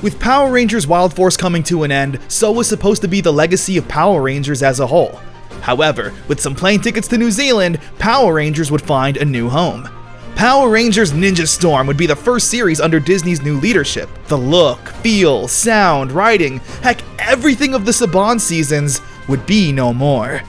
With Power Rangers Wild Force coming to an end, so was supposed to be the legacy of Power Rangers as a whole. However, with some plane tickets to New Zealand, Power Rangers would find a new home. Power Rangers Ninja Storm would be the first series under Disney's new leadership. The look, feel, sound, writing, heck, everything of the Saban seasons would be no more.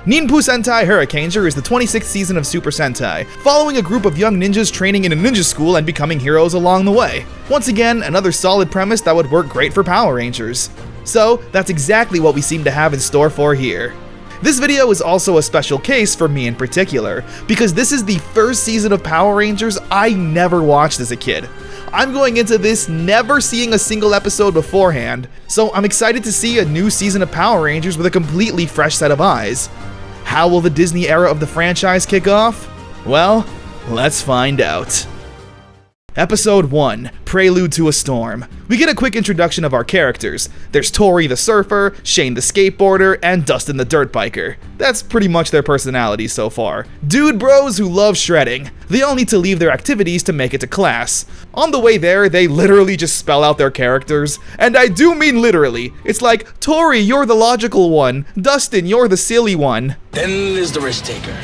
Ninpu Sentai Hurricaneger is the 26th season of Super Sentai, following a group of young ninjas training in a ninja school and becoming heroes along the way. Once again, another solid premise that would work great for Power Rangers. So, that's exactly what we seem to have in store for here. This video is also a special case for me in particular, because this is the first season of Power Rangers I never watched as a kid. I'm going into this never seeing a single episode beforehand, so I'm excited to see a new season of Power Rangers with a completely fresh set of eyes. How will the Disney era of the franchise kick off? Well, let's find out. Episode 1, Prelude to a Storm. We get a quick introduction of our characters. There's Tori the surfer, Shane the skateboarder, and Dustin the dirt biker. That's pretty much their personalities so far. Dude bros who love shredding. They all need to leave their activities to make it to class. On the way there, they literally just spell out their characters. And I do mean literally. It's like, Tori, you're the logical one. Dustin, you're the silly one. Then there's the risk taker.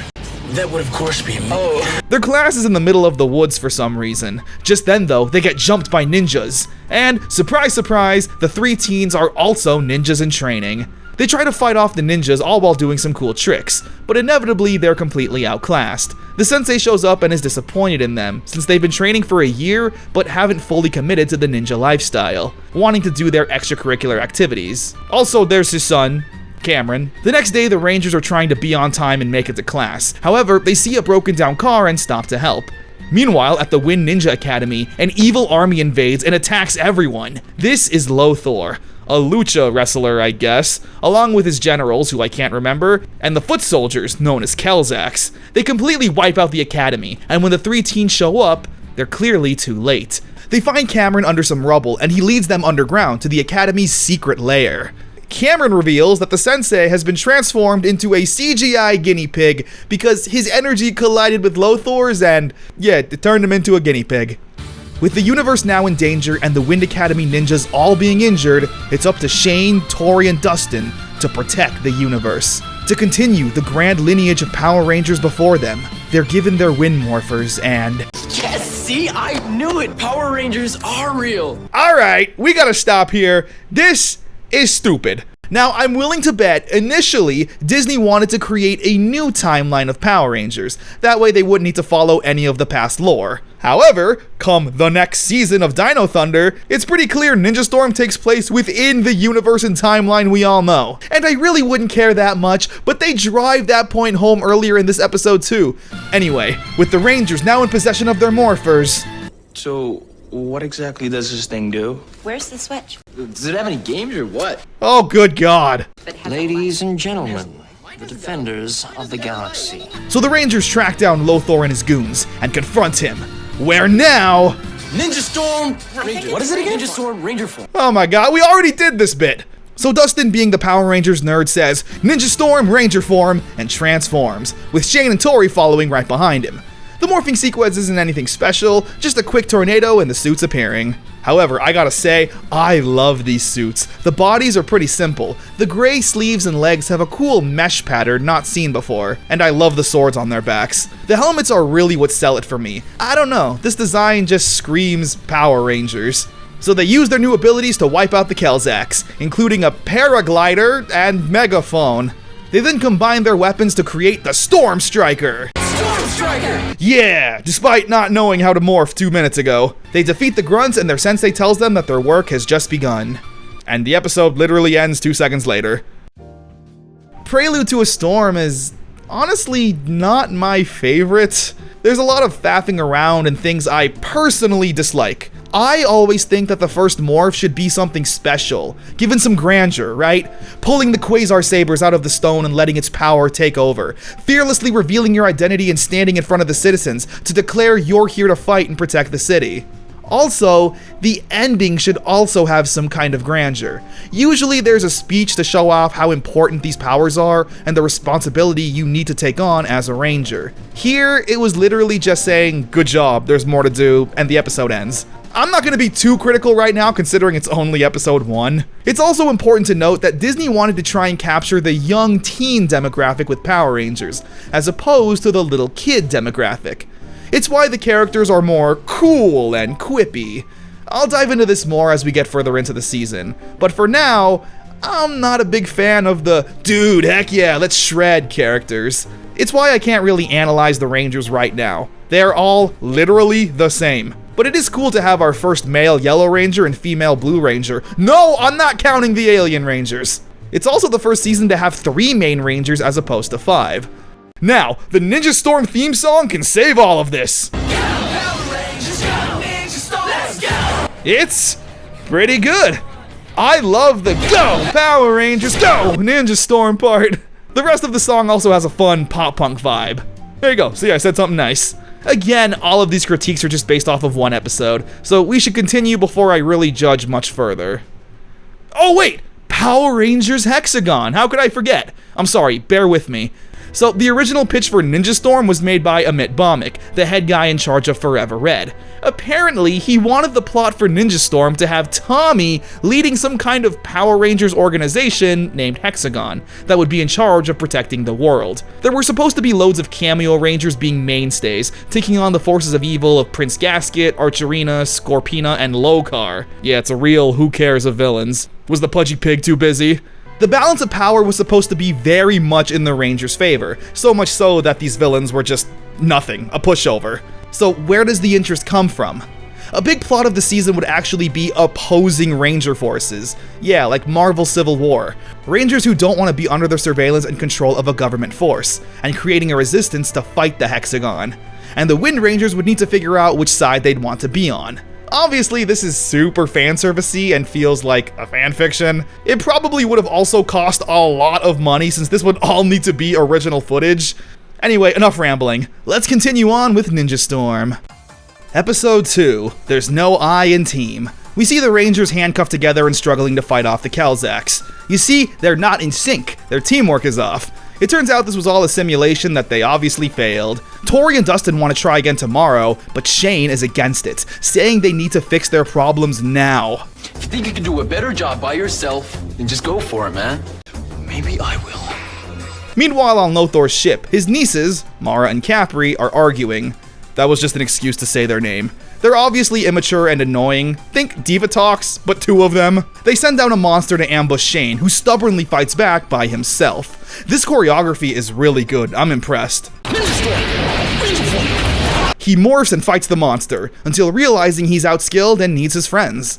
That would of course be me. Their class is in the middle of the woods for some reason. Just then though, they get jumped by ninjas. And, surprise surprise, the three teens are also ninjas in training. They try to fight off the ninjas all while doing some cool tricks, but inevitably they're completely outclassed. The sensei shows up and is disappointed in them, since they've been training for a year but haven't fully committed to the ninja lifestyle, wanting to do their extracurricular activities. Also, there's his son, Cameron. The next day, the Rangers are trying to be on time and make it to class. However, they see a broken down car and stop to help. Meanwhile, at the Wind Ninja Academy, an evil army invades and attacks everyone. This is Lothor, a lucha wrestler, I guess, along with his generals, who I can't remember, and the foot soldiers, known as Kelzacs. They completely wipe out the academy, and when the three teens show up, they're clearly too late. They find Cameron under some rubble, and he leads them underground to the academy's secret lair. Cameron reveals that the sensei has been transformed into a CGI guinea pig because his energy collided with Lothor's and, yeah, it turned him into a guinea pig. With the universe now in danger and the Wind Academy ninjas all being injured, it's up to Shane, Tori, and Dustin to protect the universe. To continue the grand lineage of Power Rangers before them, they're given their Wind Morphers and... Yes, see, I knew it! Power Rangers are real! Alright, we gotta stop here. This is stupid. Now, I'm willing to bet, initially, Disney wanted to create a new timeline of Power Rangers. That way they wouldn't need to follow any of the past lore. However, come the next season of Dino Thunder, it's pretty clear Ninja Storm takes place within the universe and timeline we all know. And I really wouldn't care that much, but they drive that point home earlier in this episode too. Anyway, with the Rangers now in possession of their morphers... So, what exactly does this thing do? Where's the switch? Does it have any games or what? Oh, good God. Ladies and gentlemen, the defenders of the galaxy. So the Rangers track down Lothor and his goons and confront him. Where now... Ninja Storm! Ranger. What is it again? Ninja Storm Ranger form. Oh my God, we already did this bit. So Dustin, being the Power Rangers nerd, says, Ninja Storm Ranger form, and transforms, with Shane and Tori following right behind him. The morphing sequence isn't anything special, just a quick tornado and the suits appearing. However, I gotta say, I love these suits. The bodies are pretty simple. The gray sleeves and legs have a cool mesh pattern not seen before, and I love the swords on their backs. The helmets are really what sell it for me. I don't know, this design just screams Power Rangers. So they use their new abilities to wipe out the Kelzacs, including a paraglider and megaphone. They then combine their weapons to create the Storm Striker. Storm Striker! Yeah, despite not knowing how to morph 2 minutes ago. They defeat the grunts and their sensei tells them that their work has just begun. And the episode literally ends 2 seconds later. Prelude to a Storm is honestly not my favorite. There's a lot of faffing around and things I personally dislike. I always think that the first morph should be something special, given some grandeur, right? Pulling the Quasar Sabers out of the stone and letting its power take over, fearlessly revealing your identity and standing in front of the citizens to declare you're here to fight and protect the city. Also, the ending should also have some kind of grandeur. Usually there's a speech to show off how important these powers are and the responsibility you need to take on as a ranger. Here, it was literally just saying, good job, there's more to do, and the episode ends. I'm not going to be too critical right now considering it's only episode 1. It's also important to note that Disney wanted to try and capture the young teen demographic with Power Rangers, as opposed to the little kid demographic. It's why the characters are more cool and quippy. I'll dive into this more as we get further into the season, but for now, I'm not a big fan of the dude, heck yeah, let's shred characters. It's why I can't really analyze the Rangers right now. They're all literally the same. But it is cool to have our first male Yellow Ranger and female Blue Ranger. No, I'm not counting the Alien Rangers. It's also the first season to have 3 main Rangers as opposed to 5. Now, the Ninja Storm theme song can save all of this. Go, Power Rangers, go, Ninja Storm, let's go! It's pretty good. I love the Go, Power Rangers, go, Ninja Storm part. The rest of the song also has a fun pop-punk vibe. There you go, see, I said something nice. Again, all of these critiques are just based off of 1 episode, so we should continue before I really judge much further. Oh wait! Power Rangers Hexagon! How could I forget? I'm sorry, bear with me. So, the original pitch for Ninja Storm was made by Amit Bhawmik, the head guy in charge of Forever Red. Apparently, he wanted the plot for Ninja Storm to have Tommy leading some kind of Power Rangers organization named Hexagon that would be in charge of protecting the world. There were supposed to be loads of cameo Rangers being mainstays, taking on the forces of evil of Prince Gasket, Archerina, Scorpina, and Lokar. Yeah, it's a real who cares of villains. Was the Pudgy Pig too busy? The balance of power was supposed to be very much in the Rangers' favor, so much so that these villains were just nothing, a pushover. So where does the interest come from? A big plot of the season would actually be opposing Ranger forces. Yeah, like Marvel Civil War. Rangers who don't want to be under the surveillance and control of a government force, and creating a resistance to fight the Hexagon. And the Wind Rangers would need to figure out which side they'd want to be on. Obviously, this is super fanservice-y and feels like a fanfiction. It probably would have also cost a lot of money since this would all need to be original footage. Anyway, enough rambling. Let's continue on with Ninja Storm. Episode 2, There's No I in Team. We see the Rangers handcuffed together and struggling to fight off the Kelzaks. You see, they're not in sync. Their teamwork is off. It turns out this was all a simulation that they obviously failed. Tori and Dustin want to try again tomorrow, but Shane is against it, saying they need to fix their problems now. If you think you can do a better job by yourself, then just go for it, man. Maybe I will. Meanwhile, on Lothor's ship, his nieces, Mara and Capri, are arguing. That was just an excuse to say their name. They're obviously immature and annoying. Think Diva Talks, but 2 of them. They send down a monster to ambush Shane, who stubbornly fights back by himself. This choreography is really good, I'm impressed. He morphs and fights the monster, until realizing he's outskilled and needs his friends.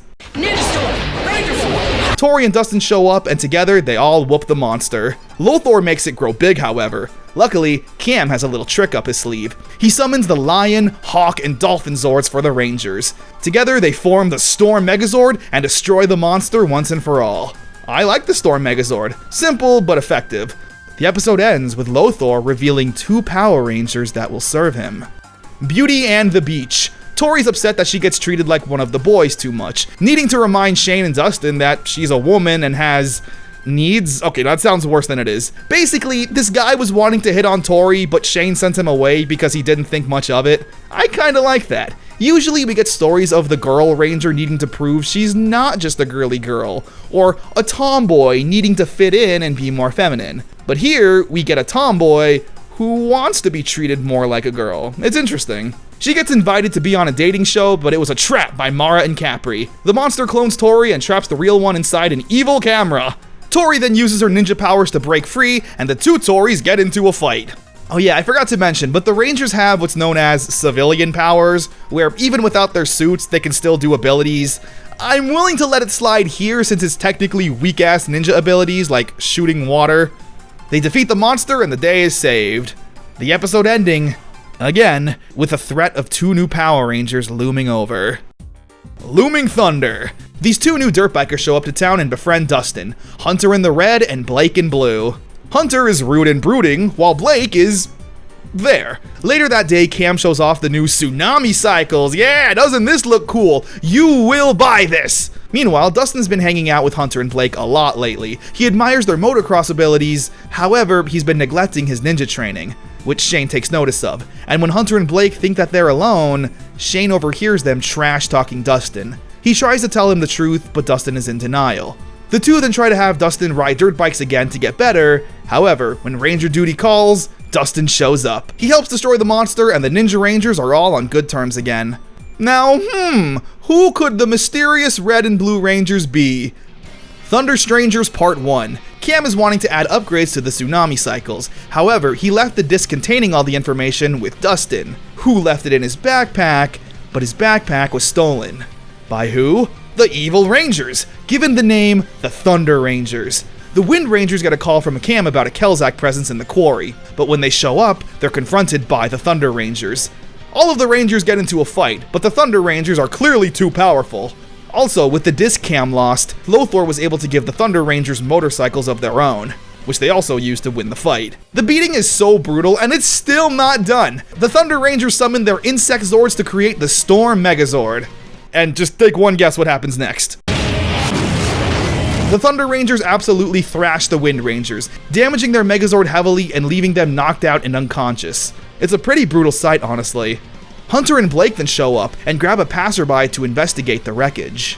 Tori and Dustin show up, and together they all whoop the monster. Lothor makes it grow big, however. Luckily, Cam has a little trick up his sleeve. He summons the Lion, Hawk, and Dolphin Zords for the Rangers. Together, they form the Storm Megazord and destroy the monster once and for all. I like the Storm Megazord. Simple, but effective. The episode ends with Lothor revealing 2 Power Rangers that will serve him. Beauty and the Beach. Tori's upset that she gets treated like one of the boys too much, needing to remind Shane and Dustin that she's a woman and has needs? Okay, that sounds worse than it is. Basically, this guy was wanting to hit on Tori, but Shane sent him away because he didn't think much of it. I kinda like that. Usually we get stories of the girl ranger needing to prove she's not just a girly girl, or a tomboy needing to fit in and be more feminine. But here, we get a tomboy who wants to be treated more like a girl. It's interesting. She gets invited to be on a dating show, but it was a trap by Mara and Capri. The monster clones Tori and traps the real one inside an evil camera. Tori then uses her ninja powers to break free, and the 2 Tories get into a fight. Oh yeah, I forgot to mention, but the Rangers have what's known as civilian powers, where even without their suits, they can still do abilities. I'm willing to let it slide here since it's technically weak-ass ninja abilities like shooting water. They defeat the monster and the day is saved. The episode ending, again, with a threat of 2 new Power Rangers looming over. Looming Thunder. These 2 new dirt bikers show up to town and befriend Dustin, Hunter in the red and Blake in blue. Hunter is rude and brooding, while Blake is there. Later that day, Cam shows off the new Tsunami Cycles. Yeah, doesn't this look cool? You will buy this! Meanwhile, Dustin's been hanging out with Hunter and Blake a lot lately. He admires their motocross abilities, however, he's been neglecting his ninja training. which Shane takes notice of. And when Hunter and Blake think that they're alone, Shane overhears them trash-talking Dustin. He tries to tell him the truth, but Dustin is in denial. The two then try to have Dustin ride dirt bikes again to get better. However, when Ranger duty calls, Dustin shows up. He helps destroy the monster, and the Ninja Rangers are all on good terms again. Now, who could the mysterious Red and Blue Rangers be? Thunder Strangers Part 1. Cam is wanting to add upgrades to the tsunami cycles. However, he left the disc containing all the information with Dustin, who left it in his backpack, but his backpack was stolen. By who? The Evil Rangers, given the name the Thunder Rangers. The Wind Rangers get a call from Cam about a Kelzak presence in the quarry, but when they show up, they're confronted by the Thunder Rangers. All of the Rangers get into a fight, but the Thunder Rangers are clearly too powerful. Also, with the disc Cam lost, Lothor was able to give the Thunder Rangers motorcycles of their own, which they also used to win the fight. The beating is so brutal, and it's still not done. The Thunder Rangers summon their Insect Zords to create the Storm Megazord. And just take one guess what happens next. The Thunder Rangers absolutely thrash the Wind Rangers, damaging their Megazord heavily and leaving them knocked out and unconscious. It's a pretty brutal sight, honestly. Hunter and Blake then show up and grab a passerby to investigate the wreckage.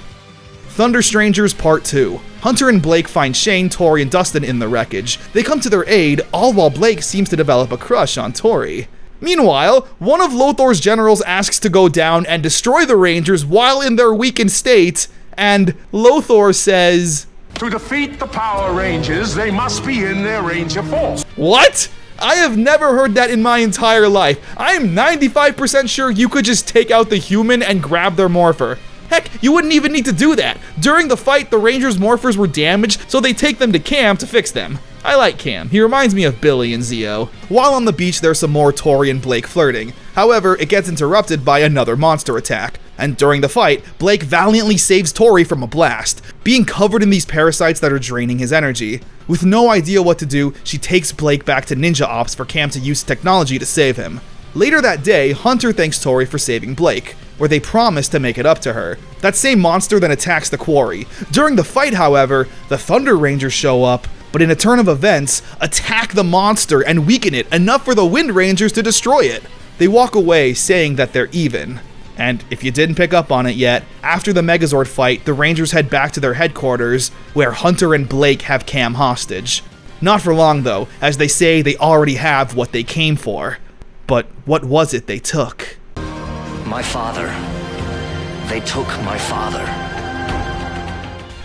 Thunder Strangers Part 2. Hunter and Blake find Shane, Tori, and Dustin in the wreckage. They come to their aid, all while Blake seems to develop a crush on Tori. Meanwhile, one of Lothor's generals asks to go down and destroy the Rangers while in their weakened state, and Lothor says, "To defeat the Power Rangers, they must be in their range of force." What? I have never heard that in my entire life. I'm 95% sure you could just take out the human and grab their morpher. Heck, you wouldn't even need to do that. During the fight, the Rangers' morphers were damaged, so they take them to Cam to fix them. I like Cam. He reminds me of Billy and Zeo. While on the beach, there's some more Tori and Blake flirting. However, it gets interrupted by another monster attack. And during the fight, Blake valiantly saves Tori from a blast, being covered in these parasites that are draining his energy. With no idea what to do, she takes Blake back to Ninja Ops for Cam to use technology to save him. Later that day, Hunter thanks Tori for saving Blake, where they promise to make it up to her. That same monster then attacks the quarry. During the fight, however, the Thunder Rangers show up, but in a turn of events, attack the monster and weaken it enough for the Wind Rangers to destroy it. They walk away saying that they're even. And if you didn't pick up on it yet, after the Megazord fight, the Rangers head back to their headquarters, where Hunter and Blake have Cam hostage. Not for long though, as they say they already have what they came for. But what was it they took? My father. They took my father.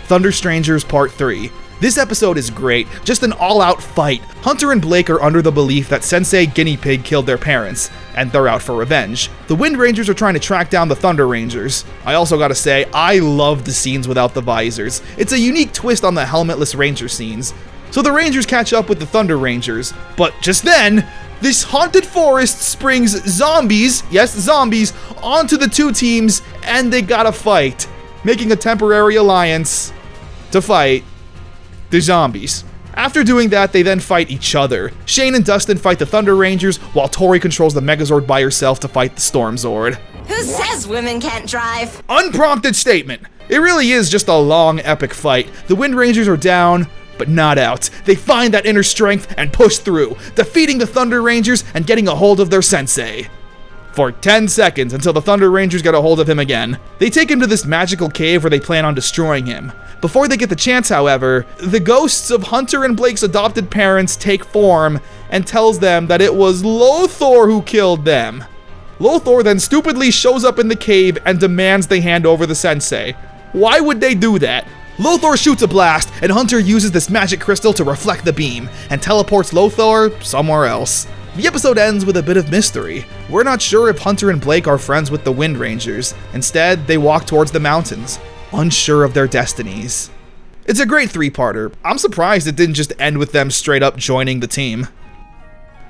Thunder Strangers Part 3. This episode is great, just an all-out fight. Hunter and Blake are under the belief that Sensei Guinea Pig killed their parents, and they're out for revenge. The Wind Rangers are trying to track down the Thunder Rangers. I also gotta say, I love the scenes without the visors. It's a unique twist on the helmetless Ranger scenes. So the Rangers catch up with the Thunder Rangers, but just then, this haunted forest springs zombies, yes, zombies, onto the two teams, and they gotta fight, making a temporary alliance to fight the zombies. After doing that, they then fight each other. Shane and Dustin fight the Thunder Rangers, while Tori controls the Megazord by herself to fight the Storm Zord. Who says women can't drive? Unprompted statement. It really is just a long, epic fight. The Wind Rangers are down, but not out. They find that inner strength and push through, defeating the Thunder Rangers and getting a hold of their sensei. For 10 seconds until the Thunder Rangers get a hold of him again. They take him to this magical cave where they plan on destroying him. Before they get the chance, however, the ghosts of Hunter and Blake's adopted parents take form and tells them that it was Lothor who killed them. Lothor then stupidly shows up in the cave and demands they hand over the sensei. Why would they do that? Lothor shoots a blast, and Hunter uses this magic crystal to reflect the beam, and teleports Lothor somewhere else. The episode ends with a bit of mystery. We're not sure if Hunter and Blake are friends with the Wind Rangers. Instead, they walk towards the mountains, unsure of their destinies. It's a great three-parter. I'm surprised it didn't just end with them straight up joining the team.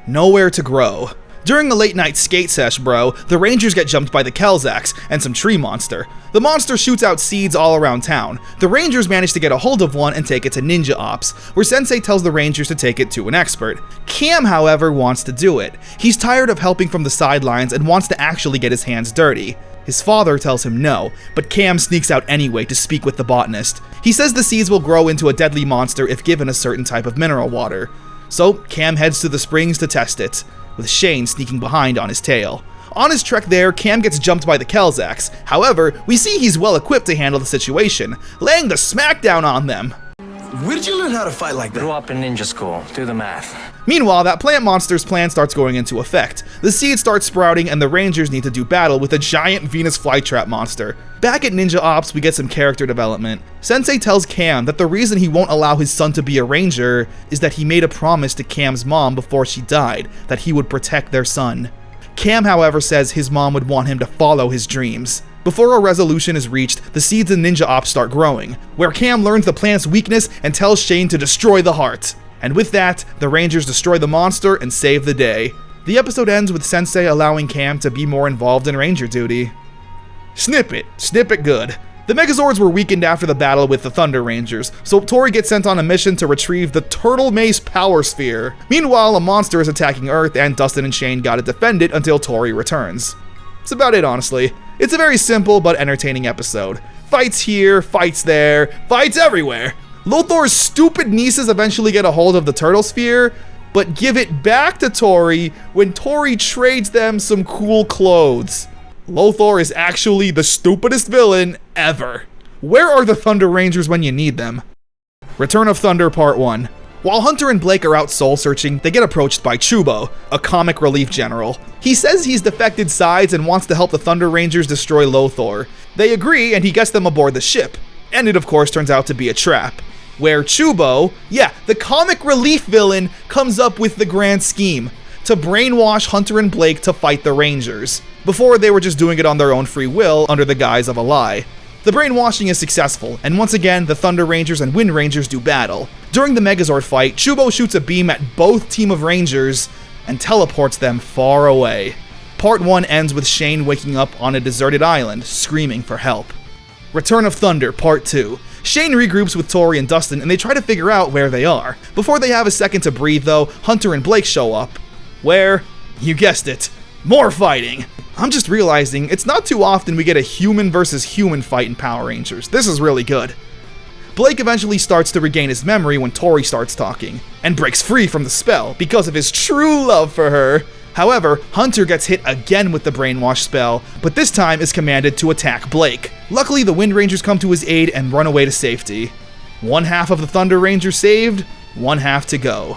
Nowhere to grow. During a late-night skate sesh, bro, the Rangers get jumped by the Kelzaks and some tree monster. The monster shoots out seeds all around town. The Rangers manage to get a hold of one and take it to Ninja Ops, where Sensei tells the Rangers to take it to an expert. Cam, however, wants to do it. He's tired of helping from the sidelines and wants to actually get his hands dirty. His father tells him no, but Cam sneaks out anyway to speak with the botanist. He says the seeds will grow into a deadly monster if given a certain type of mineral water. So Cam heads to the springs to test it. with Shane sneaking behind on his tail. On his trek there, Cam gets jumped by the Kelzacs. However, we see he's well equipped to handle the situation, laying the smackdown on them. Where did you learn how to fight like that? Grew up in ninja school. Do the math. Meanwhile, that plant monster's plan starts going into effect. The seeds start sprouting and the Rangers need to do battle with a giant Venus flytrap monster. Back at Ninja Ops, we get some character development. Sensei tells Cam that the reason he won't allow his son to be a ranger is that he made a promise to Cam's mom before she died, that he would protect their son. Cam, however, says his mom would want him to follow his dreams. Before a resolution is reached, the seeds in Ninja Ops start growing, where Cam learns the plant's weakness and tells Shane to destroy the heart. And with that, the Rangers destroy the monster and save the day. The episode ends with Sensei allowing Cam to be more involved in ranger duty. Snip it good. The Megazords were weakened after the battle with the Thunder Rangers, so Tori gets sent on a mission to retrieve the Turtle Mace Power Sphere. Meanwhile, a monster is attacking Earth and Dustin and Shane gotta defend it until Tori returns. That's about it, honestly. It's a very simple but entertaining episode. Fights here, fights there, fights everywhere. Lothor's stupid nieces eventually get a hold of the Turtle Sphere, but give it back to Tori when Tori trades them some cool clothes. Lothor is actually the stupidest villain ever. Where are the Thunder Rangers when you need them? Return of Thunder Part 1. While Hunter and Blake are out soul-searching, they get approached by Chubo, a comic relief general. He says he's defected sides and wants to help the Thunder Rangers destroy Lothor. They agree and he gets them aboard the ship. And it of course turns out to be a trap, where Chubo, the comic relief villain, comes up with the grand scheme to brainwash Hunter and Blake to fight the Rangers. Before, they were just doing it on their own free will under the guise of a lie. The brainwashing is successful, and once again, the Thunder Rangers and Wind Rangers do battle. During the Megazord fight, Chubo shoots a beam at both team of Rangers and teleports them far away. Part 1 ends with Shane waking up on a deserted island, screaming for help. Return of Thunder Part 2. Shane regroups with Tori and Dustin and they try to figure out where they are. Before they have a second to breathe though, Hunter and Blake show up. Where? You guessed it. More fighting! I'm just realizing it's not too often we get a human versus human fight in Power Rangers. This is really good. Blake eventually starts to regain his memory when Tori starts talking, and breaks free from the spell because of his true love for her. However, Hunter gets hit again with the brainwash spell, but this time is commanded to attack Blake. Luckily, the Wind Rangers come to his aid and run away to safety. One half of the Thunder Rangers saved, one half to go.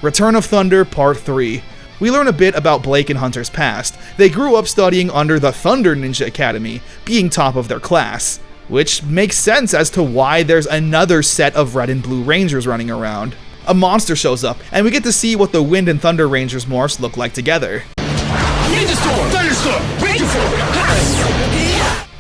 Return of Thunder Part 3. We learn a bit about Blake and Hunter's past. They grew up studying under the Thunder Ninja Academy, being top of their class, which makes sense as to why there's another set of Red and Blue Rangers running around. A monster shows up, and we get to see what the Wind and Thunder Rangers morphs look like together. Ninja Storm! Thunderstorm! Ranger Force!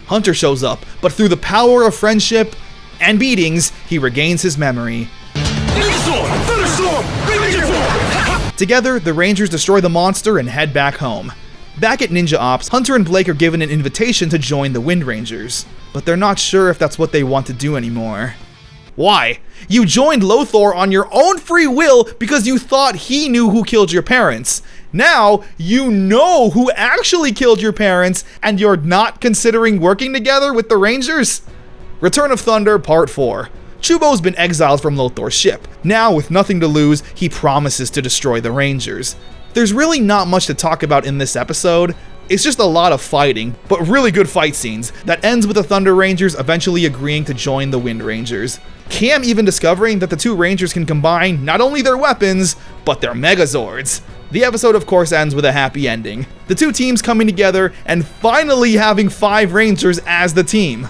Hunter shows up, but through the power of friendship and beatings, he regains his memory. Ninja Storm! Thunderstorm! Ranger Force! Together, the Rangers destroy the monster and head back home. Back at Ninja Ops, Hunter and Blake are given an invitation to join the Wind Rangers, but they're not sure if that's what they want to do anymore. Why? You joined Lothor on your own free will because you thought he knew who killed your parents. Now, you know who actually killed your parents, and you're not considering working together with the Rangers? Return of Thunder Part 4. Chubo's been exiled from Lothor's ship. Now, with nothing to lose, he promises to destroy the Rangers. There's really not much to talk about in this episode. It's just a lot of fighting, but really good fight scenes that ends with the Thunder Rangers eventually agreeing to join the Wind Rangers. Cam even discovering that the two Rangers can combine not only their weapons, but their Megazords. The episode of course ends with a happy ending. The two teams coming together and finally having 5 Rangers as the team.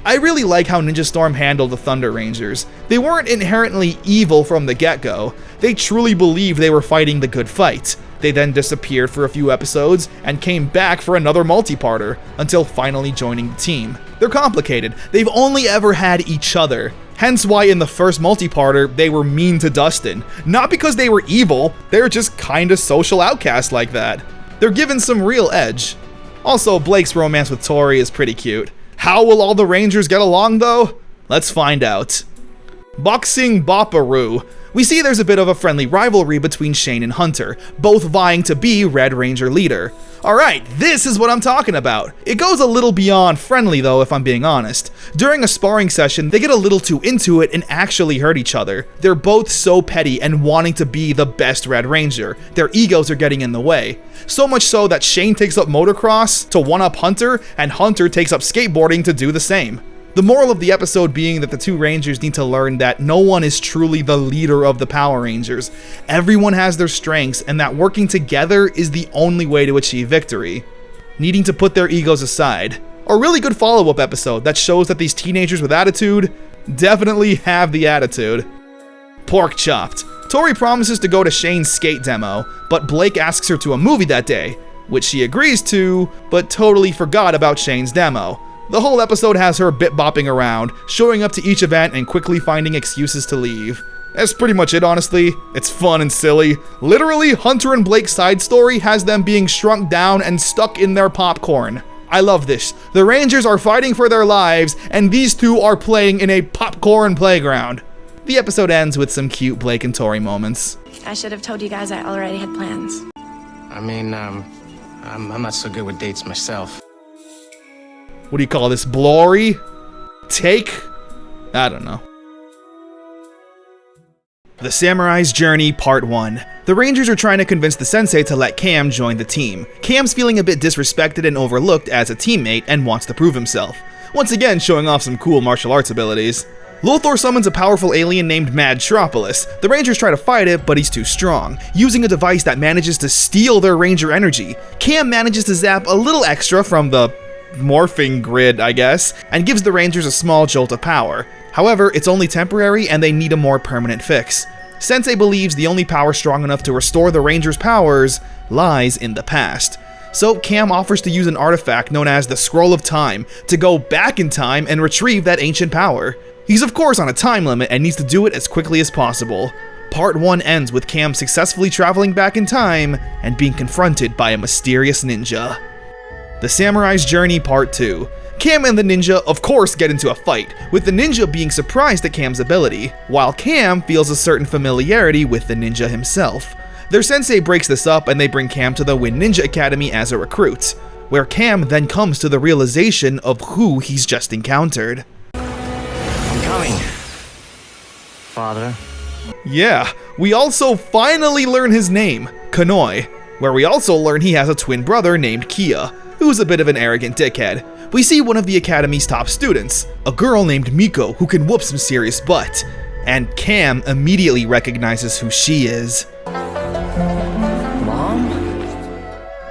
I really like how Ninja Storm handled the Thunder Rangers. They weren't inherently evil from the get-go. They truly believed they were fighting the good fight. They then disappeared for a few episodes and came back for another multi-parter until finally joining the team. They're complicated. They've only ever had each other. Hence why in the first multi-parter they were mean to Dustin. Not because they were evil, they're just kinda social outcasts like that. They're given some real edge. Also, Blake's romance with Tori is pretty cute. How will all the Rangers get along though? Let's find out. Boxing Bopperoo. We see there's a bit of a friendly rivalry between Shane and Hunter, both vying to be Red Ranger leader. Alright, this is what I'm talking about. It goes a little beyond friendly though, if I'm being honest. During a sparring session, they get a little too into it and actually hurt each other. They're both so petty and wanting to be the best Red Ranger. Their egos are getting in the way. So much so that Shane takes up motocross to one-up Hunter, and Hunter takes up skateboarding to do the same. The moral of the episode being that the two Rangers need to learn that no one is truly the leader of the Power Rangers. Everyone has their strengths, and that working together is the only way to achieve victory. Needing to put their egos aside. A really good follow-up episode that shows that these teenagers with attitude definitely have the attitude. Pork chopped. Tori promises to go to Shane's skate demo, but Blake asks her to a movie that day, which she agrees to, but totally forgot about Shane's demo. The whole episode has her bit-bopping around, showing up to each event and quickly finding excuses to leave. That's pretty much it, honestly. It's fun and silly. Literally, Hunter and Blake's side story has them being shrunk down and stuck in their popcorn. I love this. The Rangers are fighting for their lives, and these two are playing in a popcorn playground. The episode ends with some cute Blake and Tori moments. I should have told you guys I already had plans. I mean, I'm not so good with dates myself. What do you call this? Blory? Take? I don't know. The Samurai's Journey Part 1. The Rangers are trying to convince the sensei to let Cam join the team. Cam's feeling a bit disrespected and overlooked as a teammate and wants to prove himself. Once again showing off some cool martial arts abilities. Lothor summons a powerful alien named Madtropolis. The Rangers try to fight it, but he's too strong, using a device that manages to steal their Ranger energy. Cam manages to zap a little extra from the morphing grid, I guess, and gives the Rangers a small jolt of power. However, it's only temporary and they need a more permanent fix. Sensei believes the only power strong enough to restore the Rangers' powers lies in the past. So Cam offers to use an artifact known as the Scroll of Time to go back in time and retrieve that ancient power. He's of course on a time limit and needs to do it as quickly as possible. Part 1 ends with Cam successfully traveling back in time and being confronted by a mysterious ninja. The Samurai's Journey Part 2. Cam and the ninja of course get into a fight, with the ninja being surprised at Cam's ability, while Cam feels a certain familiarity with the ninja himself. Their sensei breaks this up and they bring Cam to the Win Ninja Academy as a recruit, where Cam then comes to the realization of who he's just encountered. I'm coming, Father. Yeah, we also finally learn his name, Kanoi, where we also learn he has a twin brother named Kia, who's a bit of an arrogant dickhead. We see one of the Academy's top students, a girl named Miko who can whoop some serious butt, and Cam immediately recognizes who she is. Mom?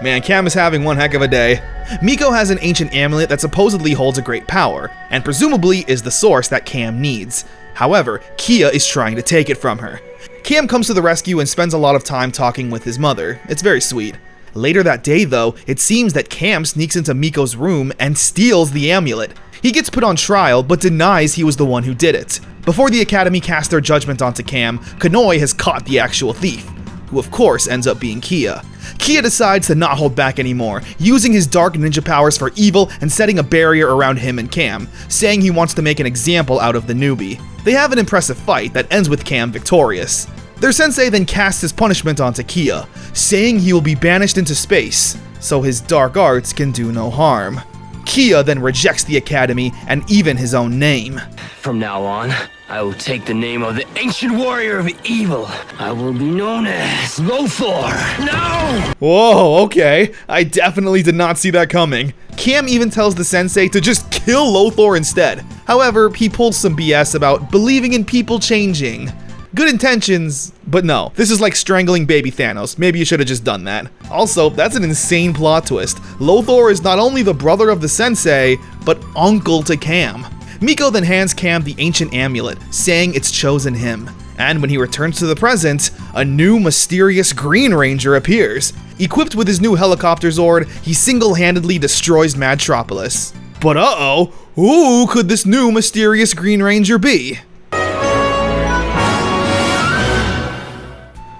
Man, Cam is having one heck of a day. Miko has an ancient amulet that supposedly holds a great power, and presumably is the source that Cam needs. However, Kia is trying to take it from her. Cam comes to the rescue and spends a lot of time talking with his mother. It's very sweet. Later that day though, it seems that Cam sneaks into Miko's room and steals the amulet. He gets put on trial, but denies he was the one who did it. Before the Academy casts their judgment onto Cam, Kanoi has caught the actual thief, who of course ends up being Kia. Kia decides to not hold back anymore, using his dark ninja powers for evil and setting a barrier around him and Cam, saying he wants to make an example out of the newbie. They have an impressive fight that ends with Cam victorious. Their sensei then casts his punishment onto Kia, saying he will be banished into space, so his dark arts can do no harm. Kia then rejects the Academy and even his own name. From now on, I will take the name of the ancient warrior of evil. I will be known as Lothor. No! Whoa, okay. I definitely did not see that coming. Cam even tells the sensei to just kill Lothor instead. However, he pulls some BS about believing in people changing. Good intentions, but no. This is like strangling baby Thanos. Maybe you should have just done that. Also, that's an insane plot twist. Lothor is not only the brother of the sensei, but uncle to Cam. Miko then hands Cam the ancient amulet, saying it's chosen him. And when he returns to the present, a new mysterious Green Ranger appears. Equipped with his new helicopter Zord, he single-handedly destroys Madtropolis. But uh-oh, who could this new mysterious Green Ranger be?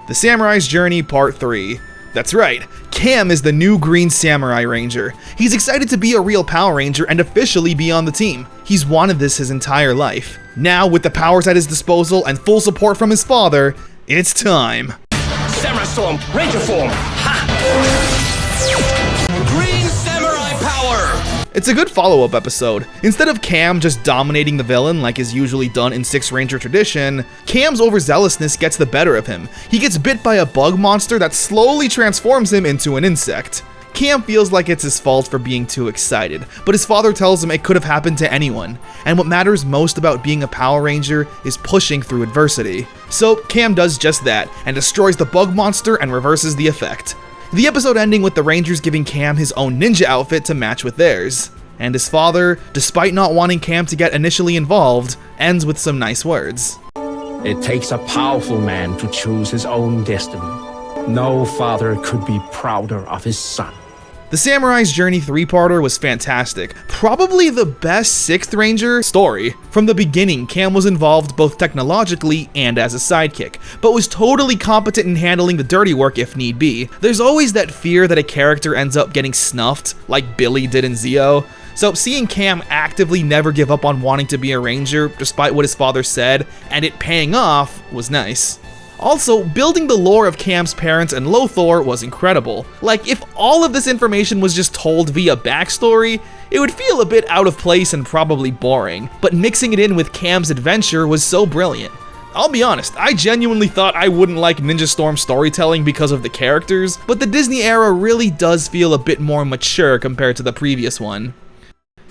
The Samurai's Journey Part 3. That's right, Cam is the new Green Samurai Ranger. He's excited to be a real Power Ranger and officially be on the team. He's wanted this his entire life. Now, with the powers at his disposal and full support from his father, it's time. Samurai Storm, Ranger form! Ha! It's a good follow-up episode. Instead of Cam just dominating the villain like is usually done in Six Ranger tradition, Cam's overzealousness gets the better of him. He gets bit by a bug monster that slowly transforms him into an insect. Cam feels like it's his fault for being too excited, but his father tells him it could have happened to anyone, and what matters most about being a Power Ranger is pushing through adversity. So Cam does just that, and destroys the bug monster and reverses the effect. The episode ending with the Rangers giving Cam his own ninja outfit to match with theirs. And his father, despite not wanting Cam to get initially involved, ends with some nice words. It takes a powerful man to choose his own destiny. No father could be prouder of his son. The Samurai's Journey 3-parter was fantastic, probably the best 6th Ranger story. From the beginning, Cam was involved both technologically and as a sidekick, but was totally competent in handling the dirty work if need be. There's always that fear that a character ends up getting snuffed, like Billy did in Zeo. So seeing Cam actively never give up on wanting to be a Ranger, despite what his father said, and it paying off, was nice. Also, building the lore of Cam's parents and Lothor was incredible. Like, if all of this information was just told via backstory, it would feel a bit out of place and probably boring, but mixing it in with Cam's adventure was so brilliant. I'll be honest, I genuinely thought I wouldn't like Ninja Storm storytelling because of the characters, but the Disney era really does feel a bit more mature compared to the previous one.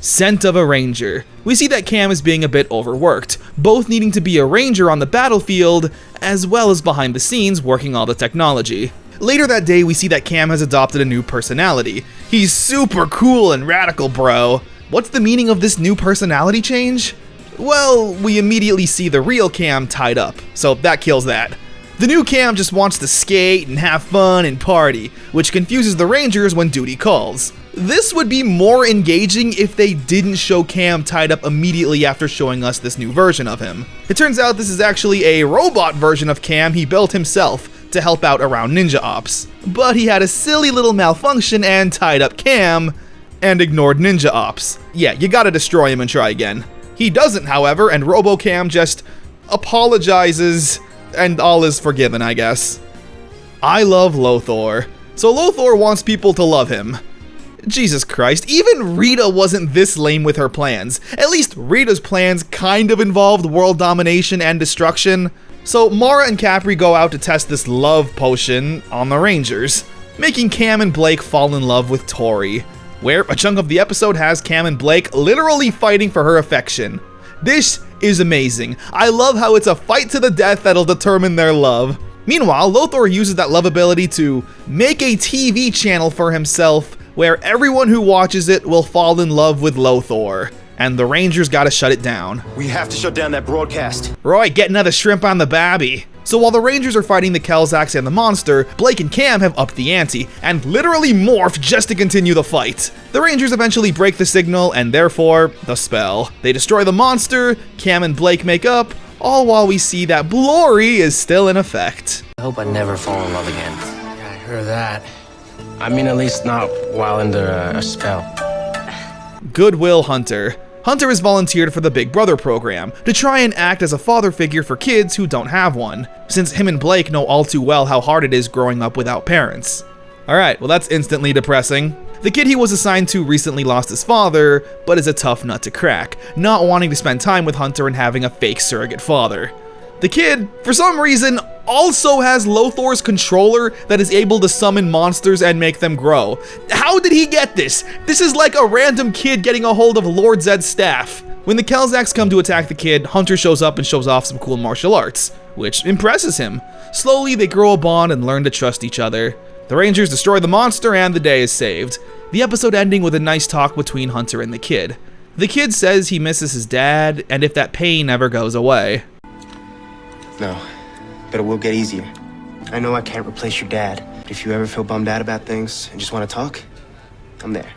Scent of a Ranger. We see that Cam is being a bit overworked, both needing to be a Ranger on the battlefield, as well as behind the scenes working all the technology. Later that day, we see that Cam has adopted a new personality. He's super cool and radical, bro. What's the meaning of this new personality change? Well, we immediately see the real Cam tied up, so that kills that. The new Cam just wants to skate and have fun and party, which confuses the Rangers when duty calls. This would be more engaging if they didn't show Cam tied up immediately after showing us this new version of him. It turns out this is actually a robot version of Cam he built himself to help out around ninja ops. But he had a silly little malfunction and tied up Cam, and ignored ninja ops. Yeah, you gotta destroy him and try again. He doesn't, however, and RoboCam just apologizes, and all is forgiven, I guess. I love Lothor. So Lothor wants people to love him. Jesus Christ, even Rita wasn't this lame with her plans. At least Rita's plans kind of involved world domination and destruction. So Mara and Capri go out to test this love potion on the Rangers, making Cam and Blake fall in love with Tori, where a chunk of the episode has Cam and Blake literally fighting for her affection. This is amazing. I love how it's a fight to the death that'll determine their love. Meanwhile, Lothor uses that love ability to make a TV channel for himself where everyone who watches it will fall in love with Lothor, and the Rangers gotta shut it down. We have to shut down that broadcast. Roy, get another shrimp on the babby. So while the Rangers are fighting the Kelzacs and the monster, Blake and Cam have upped the ante, and literally morph just to continue the fight. The Rangers eventually break the signal, and therefore, the spell. They destroy the monster, Cam and Blake make up, all while we see that Blory is still in effect. I hope I never fall in love again. Yeah, I heard that. I mean, at least not while under a spell. Goodwill Hunter. Hunter has volunteered for the Big Brother program to try and act as a father figure for kids who don't have one, since him and Blake know all too well how hard it is growing up without parents. Alright, well that's instantly depressing. The kid he was assigned to recently lost his father, but is a tough nut to crack, not wanting to spend time with Hunter and having a fake surrogate father. The kid, for some reason, also has Lothor's controller that is able to summon monsters and make them grow. How did he get this? This is like a random kid getting a hold of Lord Zed's staff. When the Kelzacs come to attack the kid, Hunter shows up and shows off some cool martial arts, which impresses him. Slowly, they grow a bond and learn to trust each other. The Rangers destroy the monster and the day is saved. The episode ending with a nice talk between Hunter and the kid. The kid says he misses his dad, and if that pain ever goes away. No, but it will get easier. I know I can't replace your dad, but if you ever feel bummed out about things and just want to talk, I'm there.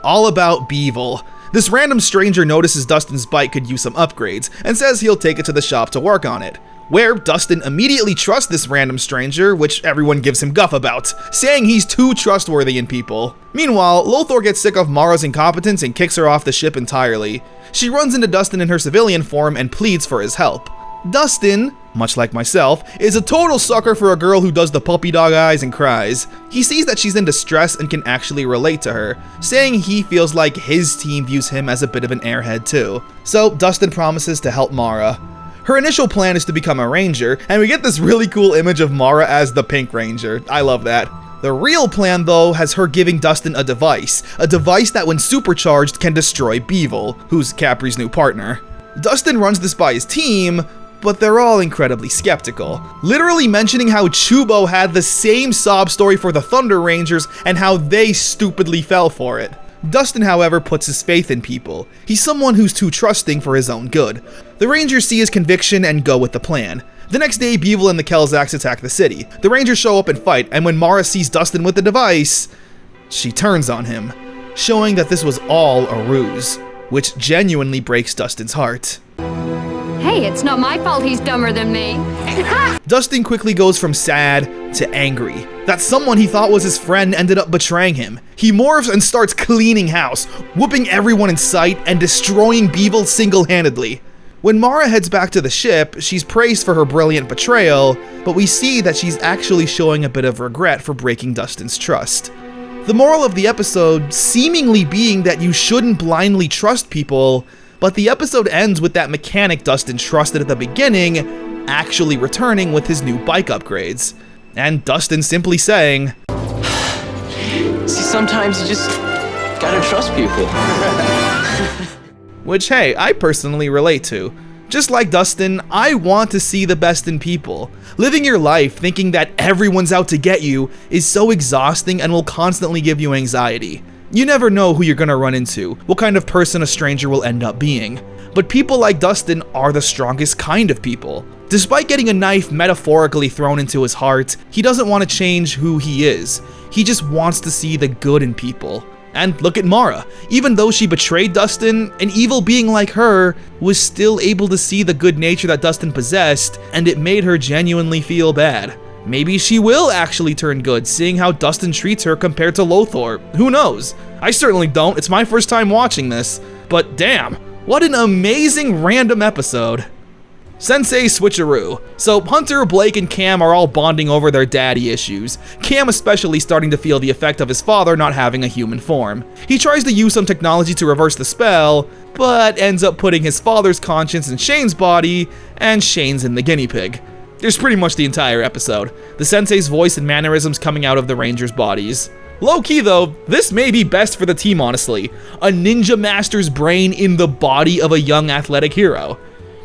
All about Beevil. This random stranger notices Dustin's bike could use some upgrades and says he'll take it to the shop to work on it, where Dustin immediately trusts this random stranger, which everyone gives him guff about, saying he's too trustworthy in people. Meanwhile, Lothor gets sick of Mara's incompetence and kicks her off the ship entirely. She runs into Dustin in her civilian form and pleads for his help. Dustin, much like myself, is a total sucker for a girl who does the puppy dog eyes and cries. He sees that she's in distress and can actually relate to her, saying he feels like his team views him as a bit of an airhead too. So Dustin promises to help Mara. Her initial plan is to become a ranger, and we get this really cool image of Mara as the Pink Ranger. I love that. The real plan, though, has her giving Dustin a device that when supercharged can destroy Beevil, who's Capri's new partner. Dustin runs this by his team, but they're all incredibly skeptical, literally mentioning how Chubo had the same sob story for the Thunder Rangers and how they stupidly fell for it. Dustin, however, puts his faith in people. He's someone who's too trusting for his own good. The Rangers see his conviction and go with the plan. The next day, Beevil and the Kelzacks attack the city. The Rangers show up and fight, and when Mara sees Dustin with the device, she turns on him, showing that this was all a ruse, which genuinely breaks Dustin's heart. Hey, it's not my fault he's dumber than me. Dustin quickly goes from sad to angry that someone he thought was his friend ended up betraying him. He morphs and starts cleaning house, whooping everyone in sight and destroying Beevil single-handedly. When Mara heads back to the ship, she's praised for her brilliant betrayal, but we see that she's actually showing a bit of regret for breaking Dustin's trust. The moral of the episode seemingly being that you shouldn't blindly trust people, but the episode ends with that mechanic Dustin trusted at the beginning actually returning with his new bike upgrades. And Dustin simply saying, See, sometimes you just gotta trust people. Which, hey, I personally relate to. Just like Dustin, I want to see the best in people. Living your life thinking that everyone's out to get you is so exhausting and will constantly give you anxiety. You never know who you're gonna run into, what kind of person a stranger will end up being. But people like Dustin are the strongest kind of people. Despite getting a knife metaphorically thrown into his heart, he doesn't want to change who he is. He just wants to see the good in people. And look at Mara. Even though she betrayed Dustin, an evil being like her was still able to see the good nature that Dustin possessed, and it made her genuinely feel bad. Maybe she will actually turn good, seeing how Dustin treats her compared to Lothar. Who knows? I certainly don't. It's my first time watching this. But damn, what an amazing random episode. Sensei switcheroo. So Hunter, Blake, and Cam are all bonding over their daddy issues. Cam especially starting to feel the effect of his father not having a human form. He tries to use some technology to reverse the spell, but ends up putting his father's conscience in Shane's body, and Shane's in the guinea pig. There's pretty much the entire episode. The Sensei's voice and mannerisms coming out of the Rangers' bodies. Low-key though, this may be best for the team honestly. A ninja master's brain in the body of a young athletic hero.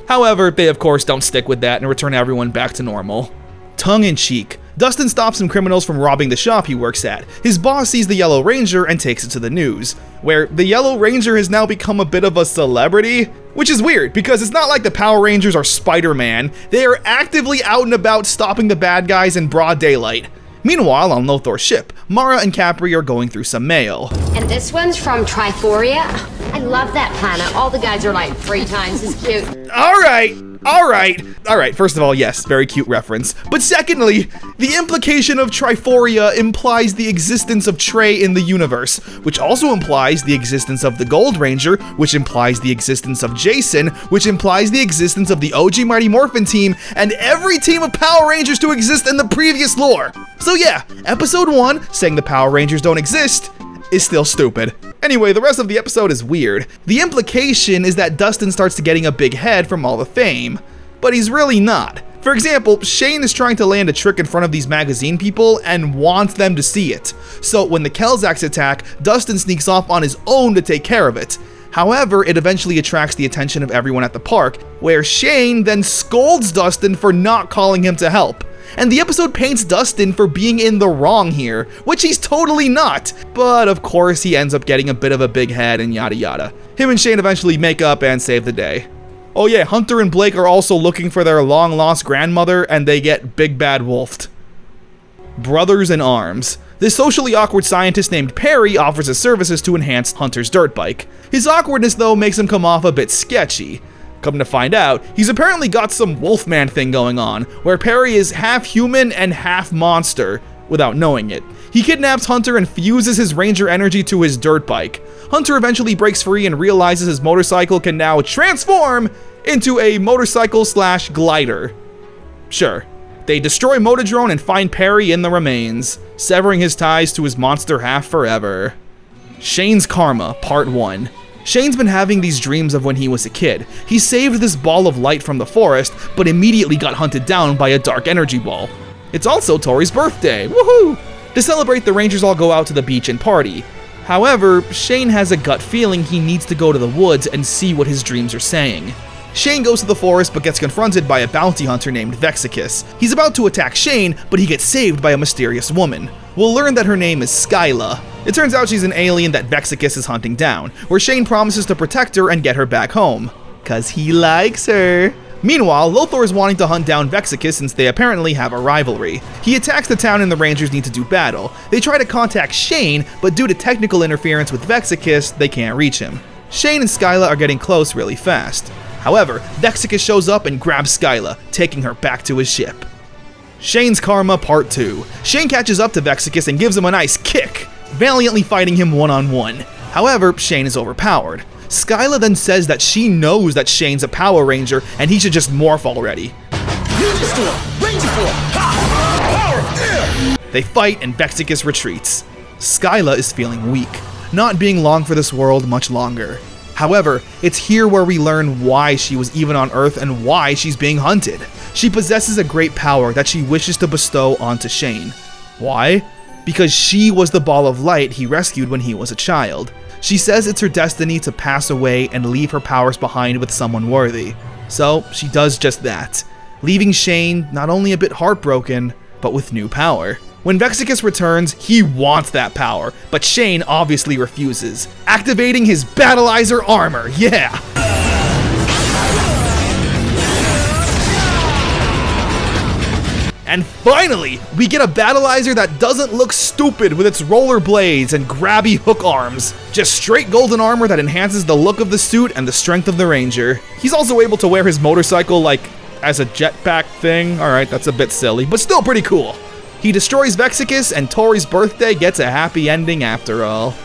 However, they of course don't stick with that and return everyone back to normal. Tongue-in-cheek. Dustin stops some criminals from robbing the shop he works at. His boss sees the Yellow Ranger and takes it to the news, where the Yellow Ranger has now become a bit of a celebrity, which is weird because it's not like the Power Rangers are Spider-Man. They are actively out and about stopping the bad guys in broad daylight. Meanwhile, on Lothar's ship, Mara and Capri are going through some mail. And this one's from Triforia. I love that planet. All the guys are like 3 times as cute. Alright, first of all, yes, very cute reference. But secondly, the implication of Triforia implies the existence of Trey in the universe, which also implies the existence of the Gold Ranger, which implies the existence of Jason, which implies the existence of the OG Mighty Morphin team, and every team of Power Rangers to exist in the previous lore. So yeah, episode 1, saying the Power Rangers don't exist, is still stupid. Anyway, the rest of the episode is weird. The implication is that Dustin starts to getting a big head from all the fame, but he's really not. For example, Shane is trying to land a trick in front of these magazine people and wants them to see it. So when the Kelzacks attack, Dustin sneaks off on his own to take care of it. However, it eventually attracts the attention of everyone at the park, where Shane then scolds Dustin for not calling him to help. And the episode paints Dustin for being in the wrong here, which he's totally not. But of course he ends up getting a bit of a big head and yada yada. Him and Shane eventually make up and save the day. Oh yeah, Hunter and Blake are also looking for their long-lost grandmother, and they get big bad wolfed. Brothers in Arms. This socially awkward scientist named Perry offers his services to enhance Hunter's dirt bike. His awkwardness though makes him come off a bit sketchy. Come to find out, he's apparently got some Wolfman thing going on, where Perry is half human and half monster, without knowing it. He kidnaps Hunter and fuses his Ranger energy to his dirt bike. Hunter eventually breaks free and realizes his motorcycle can now transform into a motorcycle/glider. Sure. They destroy Motodrone and find Perry in the remains, severing his ties to his monster half forever. Shane's Karma, Part 1. Shane's been having these dreams of when he was a kid. He saved this ball of light from the forest, but immediately got hunted down by a dark energy ball. It's also Tori's birthday, woohoo! To celebrate, the Rangers all go out to the beach and party. However, Shane has a gut feeling he needs to go to the woods and see what his dreams are saying. Shane goes to the forest but gets confronted by a bounty hunter named Vexicus. He's about to attack Shane, but he gets saved by a mysterious woman. We'll learn that her name is Skyla. It turns out she's an alien that Vexicus is hunting down, where Shane promises to protect her and get her back home. 'Cause he likes her. Meanwhile, Lothar is wanting to hunt down Vexicus since they apparently have a rivalry. He attacks the town and the Rangers need to do battle. They try to contact Shane, but due to technical interference with Vexicus, they can't reach him. Shane and Skyla are getting close really fast. However, Vexicus shows up and grabs Skyla, taking her back to his ship. Shane's Karma Part 2. Shane catches up to Vexicus and gives him a nice kick, valiantly fighting him one-on-one. However, Shane is overpowered. Skyla then says that she knows that Shane's a Power Ranger and he should just morph already. Ninja Storm! Ranger Form! Power! They fight and Vexicus retreats. Skyla is feeling weak, not being long for this world much longer. However, it's here where we learn why she was even on Earth and why she's being hunted. She possesses a great power that she wishes to bestow onto Shane. Why? Because she was the ball of light he rescued when he was a child. She says it's her destiny to pass away and leave her powers behind with someone worthy. So she does just that, leaving Shane not only a bit heartbroken, but with new power. When Vexicus returns, he wants that power, but Shane obviously refuses, activating his Battleizer armor, yeah! And finally, we get a Battleizer that doesn't look stupid with its roller blades and grabby hook arms. Just straight golden armor that enhances the look of the suit and the strength of the Ranger. He's also able to wear his motorcycle like as a jetpack thing. Alright, that's a bit silly, but still pretty cool. He destroys Vexicus and Tori's birthday gets a happy ending after all.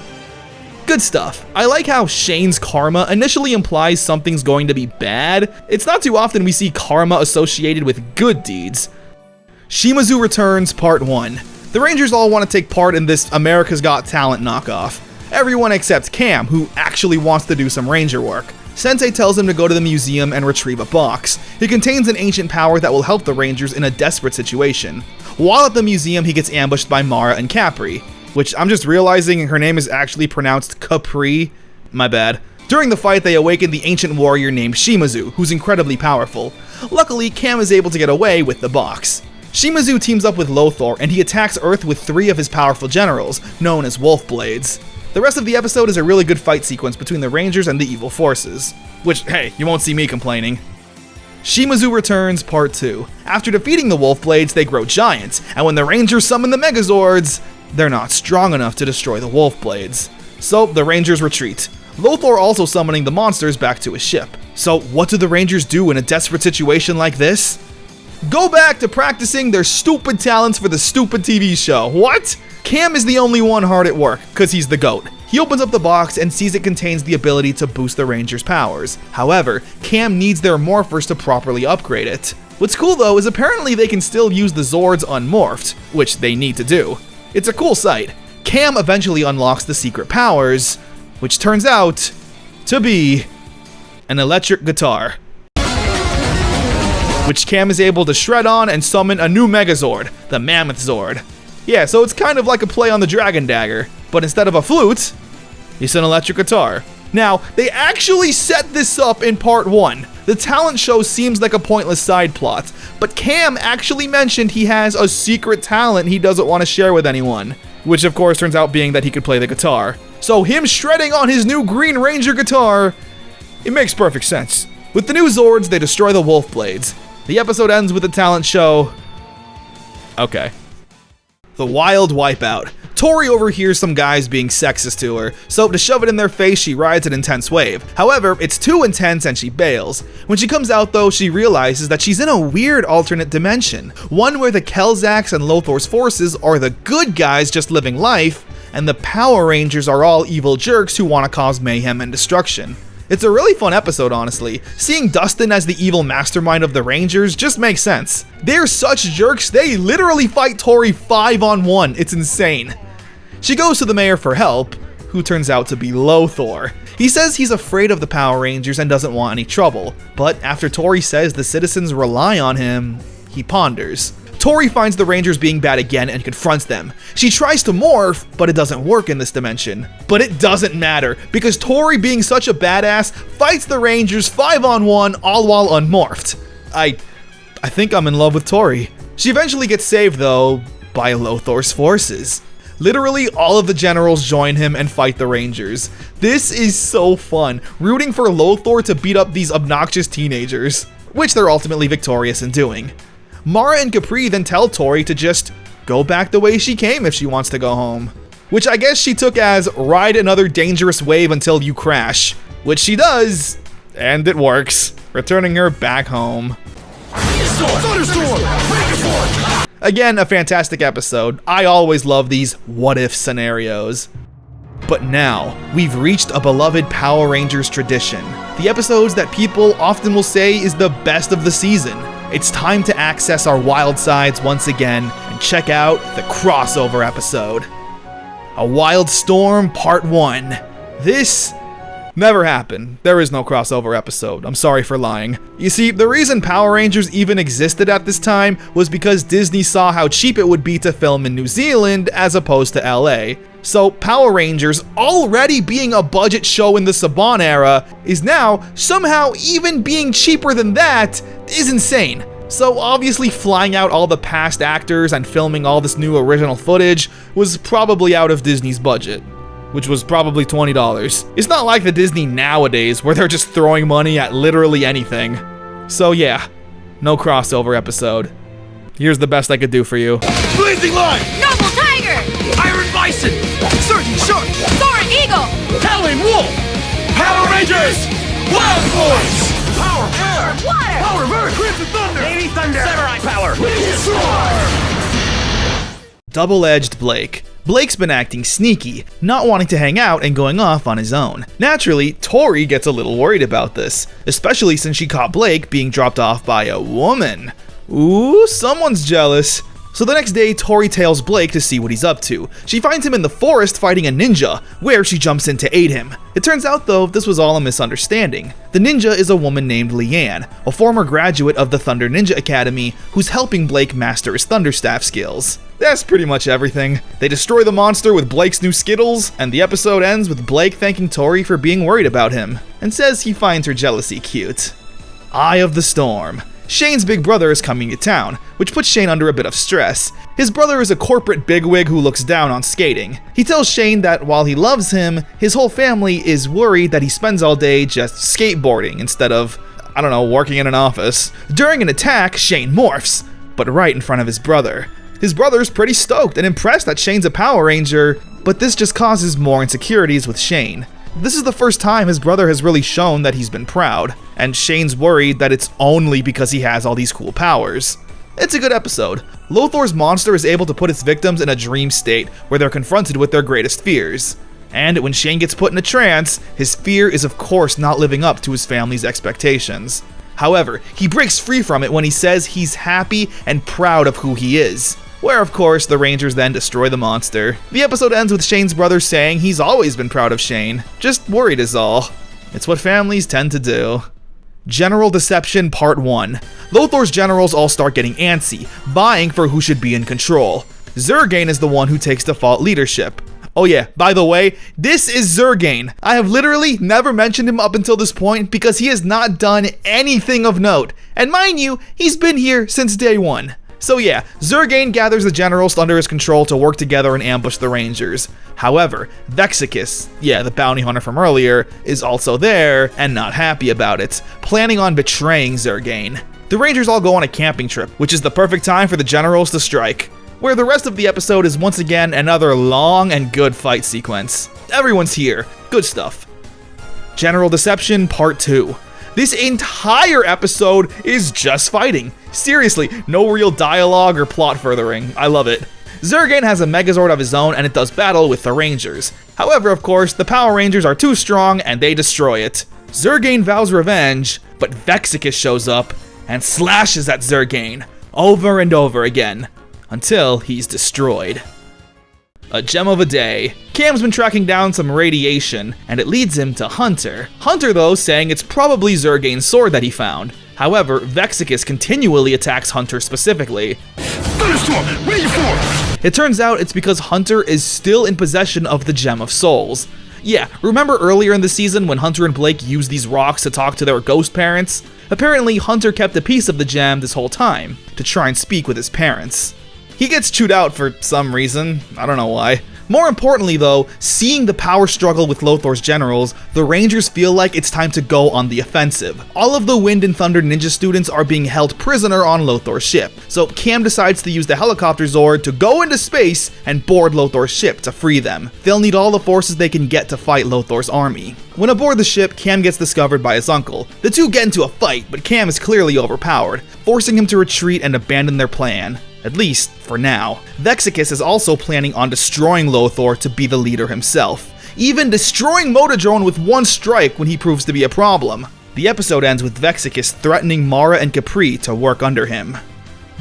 Good stuff. I like how Shane's Karma initially implies something's going to be bad. It's not too often we see karma associated with good deeds. Shimazu Returns Part 1. The Rangers all want to take part in this America's Got Talent knockoff. Everyone except Cam, who actually wants to do some Ranger work. Sensei tells him to go to the museum and retrieve a box. It contains an ancient power that will help the Rangers in a desperate situation. While at the museum, he gets ambushed by Mara and Capri, which I'm just realizing her name is actually pronounced Capri. My bad. During the fight, they awaken the ancient warrior named Shimazu, who's incredibly powerful. Luckily, Cam is able to get away with the box. Shimazu teams up with Lothar, and he attacks Earth with 3 of his powerful generals, known as Wolf Blades. The rest of the episode is a really good fight sequence between the Rangers and the evil forces. Which, hey, you won't see me complaining. Shimazu Returns Part 2. After defeating the Wolf Blades, they grow giants, and when the Rangers summon the Megazords, they're not strong enough to destroy the Wolf Blades. So, the Rangers retreat. Lothar also summoning the monsters back to his ship. So, what do the Rangers do in a desperate situation like this? Go back to practicing their stupid talents for the stupid TV show. What? Cam is the only one hard at work, cause he's the GOAT. He opens up the box and sees it contains the ability to boost the Rangers' powers. However, Cam needs their morphers to properly upgrade it. What's cool though is apparently they can still use the Zords unmorphed, which they need to do. It's a cool sight. Cam eventually unlocks the secret powers, which turns out to be an electric guitar, which Cam is able to shred on and summon a new Megazord, the Mammoth Zord. Yeah, so it's kind of like a play on the Dragon Dagger, but instead of a flute, it's an electric guitar. Now, they actually set this up in Part 1. The talent show seems like a pointless side plot, but Cam actually mentioned he has a secret talent he doesn't want to share with anyone, which of course turns out being that he could play the guitar. So him shredding on his new Green Ranger guitar, it makes perfect sense. With the new Zords, they destroy the Wolf Blades. The episode ends with the talent show. Okay. The Wild Wipeout. Tori overhears some guys being sexist to her, so to shove it in their face, she rides an intense wave. However, it's too intense and she bails. When she comes out though, she realizes that she's in a weird alternate dimension. One where the Kelzaks and Lothar's forces are the good guys just living life, and the Power Rangers are all evil jerks who want to cause mayhem and destruction. It's a really fun episode, honestly. Seeing Dustin as the evil mastermind of the Rangers just makes sense. They're such jerks, they literally fight Tori 5-on-1. It's insane. She goes to the mayor for help, who turns out to be Lothor. He says he's afraid of the Power Rangers and doesn't want any trouble, but after Tori says the citizens rely on him, he ponders. Tori finds the Rangers being bad again and confronts them. She tries to morph, but it doesn't work in this dimension. But it doesn't matter, because Tori, being such a badass, fights the Rangers 5-on-1 all while unmorphed. I think I'm in love with Tori. She eventually gets saved, though, by Lothor's forces. Literally, all of the generals join him and fight the Rangers. This is so fun, rooting for Lothor to beat up these obnoxious teenagers, which they're ultimately victorious in doing. Mara and Capri then tell Tori to just go back the way she came if she wants to go home. Which I guess she took as ride another dangerous wave until you crash. Which she does, and it works, returning her back home. Again, a fantastic episode. I always love these what-if scenarios. But now, we've reached a beloved Power Rangers tradition. The episodes that people often will say is the best of the season. It's time to access our wild sides once again and check out the crossover episode. A Wild Storm Part 1. This never happened. There is no crossover episode. I'm sorry for lying. You see, the reason Power Rangers even existed at this time was because Disney saw how cheap it would be to film in New Zealand as opposed to LA. So Power Rangers, already being a budget show in the Saban era, is now somehow even being cheaper than that is insane. So obviously flying out all the past actors and filming all this new original footage was probably out of Disney's budget, which was probably $20. It's not like the Disney nowadays where they're just throwing money at literally anything. So yeah, no crossover episode. Here's the best I could do for you. Blazing Line! Noble Tiger! Iron Bison! Surging Shark! Soaring Eagle! Howling Wolf! Power Rangers! Wild Boys! Power Air! Water! Power Bird! Crimson Thunder! Baby Thunder! Samurai Power! Ninja Storm! Double-edged Blake. Blake's been acting sneaky, not wanting to hang out and going off on his own. Naturally, Tori gets a little worried about this, especially since she caught Blake being dropped off by a woman. Ooh, someone's jealous. So the next day, Tori tails Blake to see what he's up to. She finds him in the forest fighting a ninja, where she jumps in to aid him. It turns out though, this was all a misunderstanding. The ninja is a woman named Leanne, a former graduate of the Thunder Ninja Academy, who's helping Blake master his Thunderstaff skills. That's pretty much everything. They destroy the monster with Blake's new Skittles, and the episode ends with Blake thanking Tori for being worried about him, and says he finds her jealousy cute. Eye of the Storm. Shane's big brother is coming to town, which puts Shane under a bit of stress. His brother is a corporate bigwig who looks down on skating. He tells Shane that while he loves him, his whole family is worried that he spends all day just skateboarding instead of, I don't know, working in an office. During an attack, Shane morphs, but right in front of his brother. His brother's pretty stoked and impressed that Shane's a Power Ranger, but this just causes more insecurities with Shane. This is the first time his brother has really shown that he's been proud, and Shane's worried that it's only because he has all these cool powers. It's a good episode. Lothor's monster is able to put its victims in a dream state where they're confronted with their greatest fears. And when Shane gets put in a trance, his fear is of course not living up to his family's expectations. However, he breaks free from it when he says he's happy and proud of who he is. Where of course the Rangers then destroy the monster. The episode ends with Shane's brother saying he's always been proud of Shane, just worried is all. It's what families tend to do. General Deception Part 1. Lothor's generals all start getting antsy, vying for who should be in control. Zurgane is the one who takes default leadership. Oh yeah, by the way, this is Zurgane. I have literally never mentioned him up until this point because he has not done anything of note. And mind you, he's been here since day one. So yeah, Zurgane gathers the generals under his control to work together and ambush the Rangers. However, Vexicus, yeah, the bounty hunter from earlier, is also there and not happy about it, planning on betraying Zurgane. The Rangers all go on a camping trip, which is the perfect time for the generals to strike, where the rest of the episode is once again another long and good fight sequence. Everyone's here, good stuff. General Deception Part 2. This entire episode is just fighting. Seriously, no real dialogue or plot furthering. I love it. Zurgane has a Megazord of his own and it does battle with the Rangers. However, of course, the Power Rangers are too strong and they destroy it. Zurgane vows revenge, but Vexicus shows up and slashes at Zurgane over and over again until he's destroyed. A gem of a day. Cam's been tracking down some radiation, and it leads him to Hunter. Hunter, though, saying it's probably Zurgane's sword that he found. However, Vexicus continually attacks Hunter specifically. Thunderstorm, what are you for? It turns out it's because Hunter is still in possession of the Gem of Souls. Yeah, remember earlier in the season when Hunter and Blake used these rocks to talk to their ghost parents? Apparently, Hunter kept a piece of the gem this whole time to try and speak with his parents. He gets chewed out for some reason, I don't know why. More importantly though, seeing the power struggle with Lothor's generals, the Rangers feel like it's time to go on the offensive. All of the Wind and Thunder ninja students are being held prisoner on Lothor's ship, so Cam decides to use the helicopter Zord to go into space and board Lothor's ship to free them. They'll need all the forces they can get to fight Lothor's army. When aboard the ship, Cam gets discovered by his uncle. The two get into a fight, but Cam is clearly overpowered, forcing him to retreat and abandon their plan. At least, for now. Vexicus is also planning on destroying Lothor to be the leader himself, even destroying Motodrone with one strike when he proves to be a problem. The episode ends with Vexicus threatening Mara and Capri to work under him.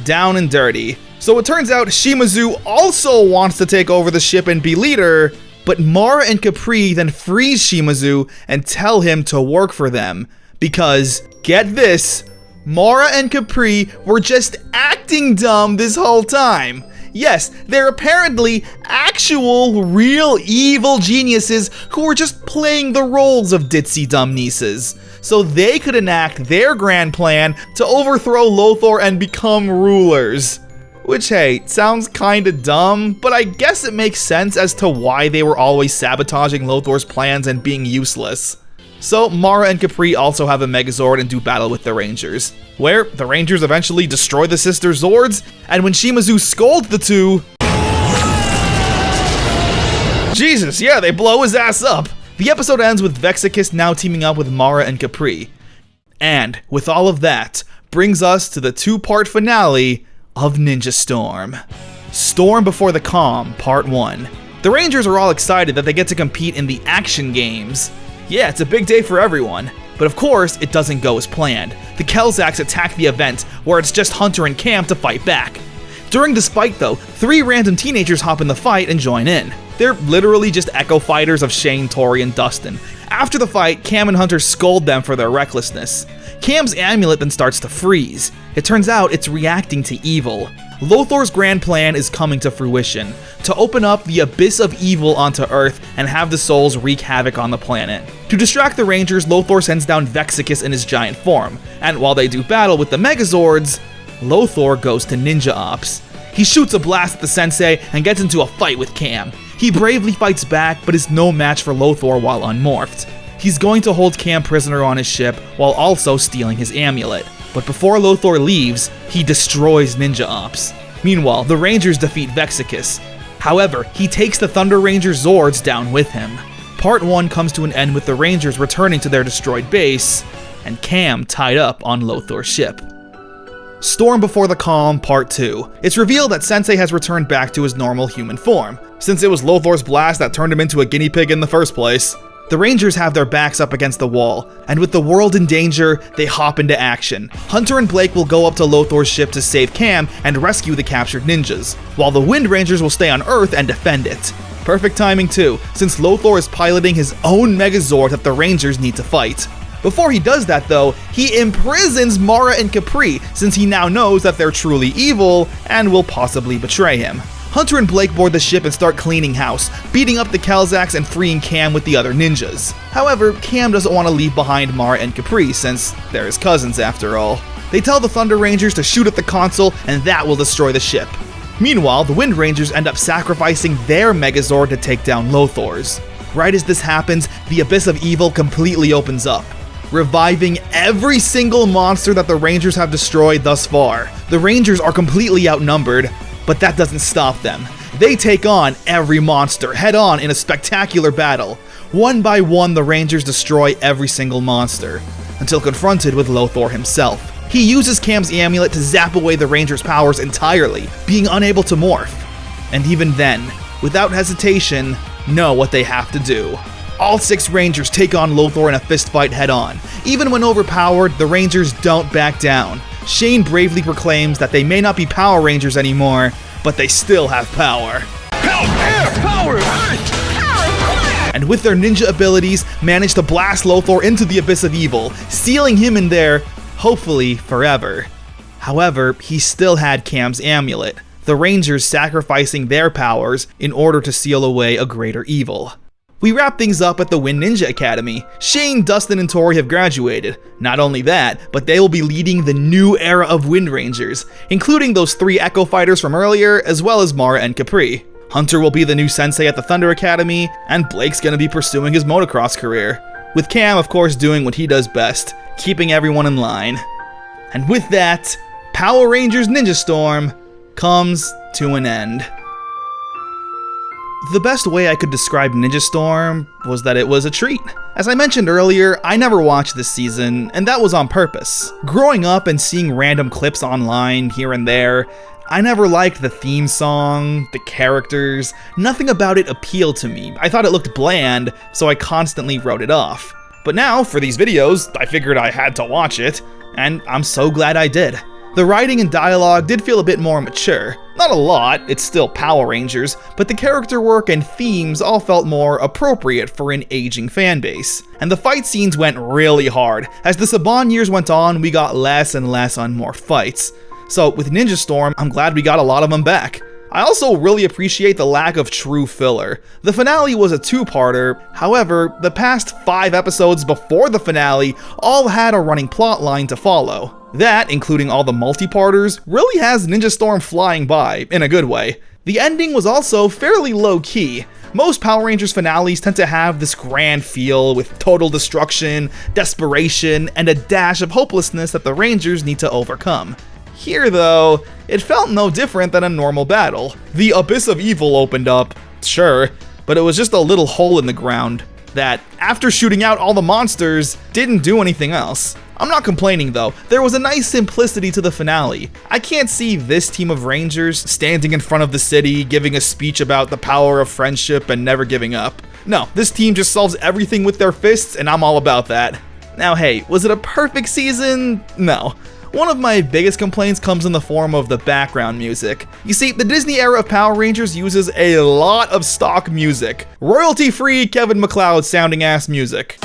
Down and dirty. So it turns out Shimazu also wants to take over the ship and be leader, but Mara and Capri then freeze Shimazu and tell him to work for them, because, get this, Mara and Capri were just acting dumb this whole time. Yes, they're apparently actual, real evil geniuses who were just playing the roles of ditzy dumb nieces, so they could enact their grand plan to overthrow Lothor and become rulers. Which, hey, sounds kinda dumb, but I guess it makes sense as to why they were always sabotaging Lothor's plans and being useless. So Mara and Capri also have a Megazord and do battle with the Rangers, where the Rangers eventually destroy the sister Zords, and when Shimazu scolds the two, Jesus, yeah, they blow his ass up. The episode ends with Vexicus now teaming up with Mara and Capri. And with all of that, brings us to the two-part finale of Ninja Storm. Storm Before the Calm, Part 1. The Rangers are all excited that they get to compete in the action games. Yeah, it's a big day for everyone. But of course, it doesn't go as planned. The Kelzaks attack the event, where it's just Hunter and Cam to fight back. During this fight though, 3 random teenagers hop in the fight and join in. They're literally just echo fighters of Shane, Tori, and Dustin. After the fight, Cam and Hunter scold them for their recklessness. Cam's amulet then starts to freeze. It turns out it's reacting to evil. Lothor's grand plan is coming to fruition, to open up the abyss of evil onto Earth and have the souls wreak havoc on the planet. To distract the Rangers, Lothor sends down Vexicus in his giant form, and while they do battle with the Megazords, Lothor goes to ninja ops. He shoots a blast at the sensei and gets into a fight with Cam. He bravely fights back, but is no match for Lothor while unmorphed. He's going to hold Cam prisoner on his ship while also stealing his amulet. But before Lothor leaves, he destroys ninja ops. Meanwhile, the Rangers defeat Vexicus. However, he takes the Thunder Ranger Zords down with him. Part 1 comes to an end with the Rangers returning to their destroyed base, and Cam tied up on Lothor's ship. Storm Before the Calm, Part 2. It's revealed that Sensei has returned back to his normal human form, since it was Lothor's blast that turned him into a guinea pig in the first place. The Rangers have their backs up against the wall, and with the world in danger, they hop into action. Hunter and Blake will go up to Lothor's ship to save Cam and rescue the captured ninjas, while the Wind Rangers will stay on Earth and defend it. Perfect timing too, since Lothor is piloting his own Megazord that the Rangers need to fight. Before he does that though, he imprisons Mara and Capri, since he now knows that they're truly evil and will possibly betray him. Hunter and Blake board the ship and start cleaning house, beating up the Kelzaks and freeing Cam with the other ninjas. However, Cam doesn't want to leave behind Mara and Capri, since they're his cousins after all. They tell the Thunder Rangers to shoot at the console, and that will destroy the ship. Meanwhile, the Wind Rangers end up sacrificing their Megazord to take down Lothor's. Right as this happens, the Abyss of Evil completely opens up, reviving every single monster that the Rangers have destroyed thus far. The Rangers are completely outnumbered, but that doesn't stop them. They take on every monster head-on in a spectacular battle. One by one, the Rangers destroy every single monster, until confronted with Lothor himself. He uses Cam's amulet to zap away the Rangers' powers entirely, being unable to morph. And even then, without hesitation, know what they have to do. All 6 Rangers take on Lothor in a fistfight head-on. Even when overpowered, the Rangers don't back down. Shane bravely proclaims that they may not be Power Rangers anymore, but they still have power. And with their ninja abilities, manage to blast Lothor into the abyss of evil, sealing him in there, hopefully forever. However, he still had Cam's amulet, the Rangers sacrificing their powers in order to seal away a greater evil. We wrap things up at the Wind Ninja Academy. Shane, Dustin, and Tori have graduated. Not only that, but they will be leading the new era of Wind Rangers, including those 3 Echo Fighters from earlier, as well as Mara and Capri. Hunter will be the new sensei at the Thunder Academy, and Blake's gonna be pursuing his motocross career. With Cam, of course, doing what he does best, keeping everyone in line. And with that, Power Rangers Ninja Storm comes to an end. The best way I could describe Ninja Storm was that it was a treat. As I mentioned earlier, I never watched this season, and that was on purpose. Growing up and seeing random clips online here and there, I never liked the theme song, the characters, nothing about it appealed to me. I thought it looked bland, so I constantly wrote it off. But now, for these videos, I figured I had to watch it, and I'm so glad I did. The writing and dialogue did feel a bit more mature. Not a lot, it's still Power Rangers, but the character work and themes all felt more appropriate for an aging fanbase. And the fight scenes went really hard. As the Saban years went on, we got less and less on more fights. So with Ninja Storm, I'm glad we got a lot of them back. I also really appreciate the lack of true filler. The finale was a 2-parter, however, the past 5 episodes before the finale all had a running plot line to follow. That, including all the multi-parters, really has Ninja Storm flying by, in a good way. The ending was also fairly low-key. Most Power Rangers finales tend to have this grand feel with total destruction, desperation, and a dash of hopelessness that the Rangers need to overcome. Here, though, it felt no different than a normal battle. The Abyss of Evil opened up, sure, but it was just a little hole in the ground that, after shooting out all the monsters, didn't do anything else. I'm not complaining though, there was a nice simplicity to the finale. I can't see this team of Rangers standing in front of the city giving a speech about the power of friendship and never giving up. No, this team just solves everything with their fists and I'm all about that. Now hey, was it a perfect season? No. One of my biggest complaints comes in the form of the background music. You see, the Disney era of Power Rangers uses a lot of stock music. Royalty-free Kevin MacLeod sounding ass music.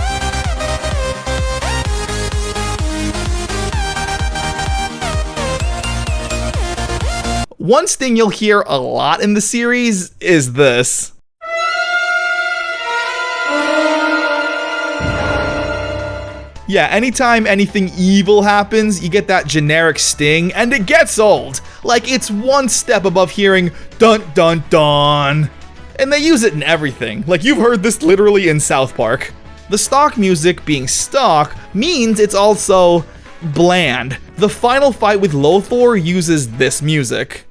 One thing you'll hear a lot in the series is this. Yeah, anytime anything evil happens, you get that generic sting, and it gets old. Like, it's one step above hearing dun dun dun. And they use it in everything. Like, you've heard this literally in South Park. The stock music being stock means it's also bland. The final fight with Lothor uses this music.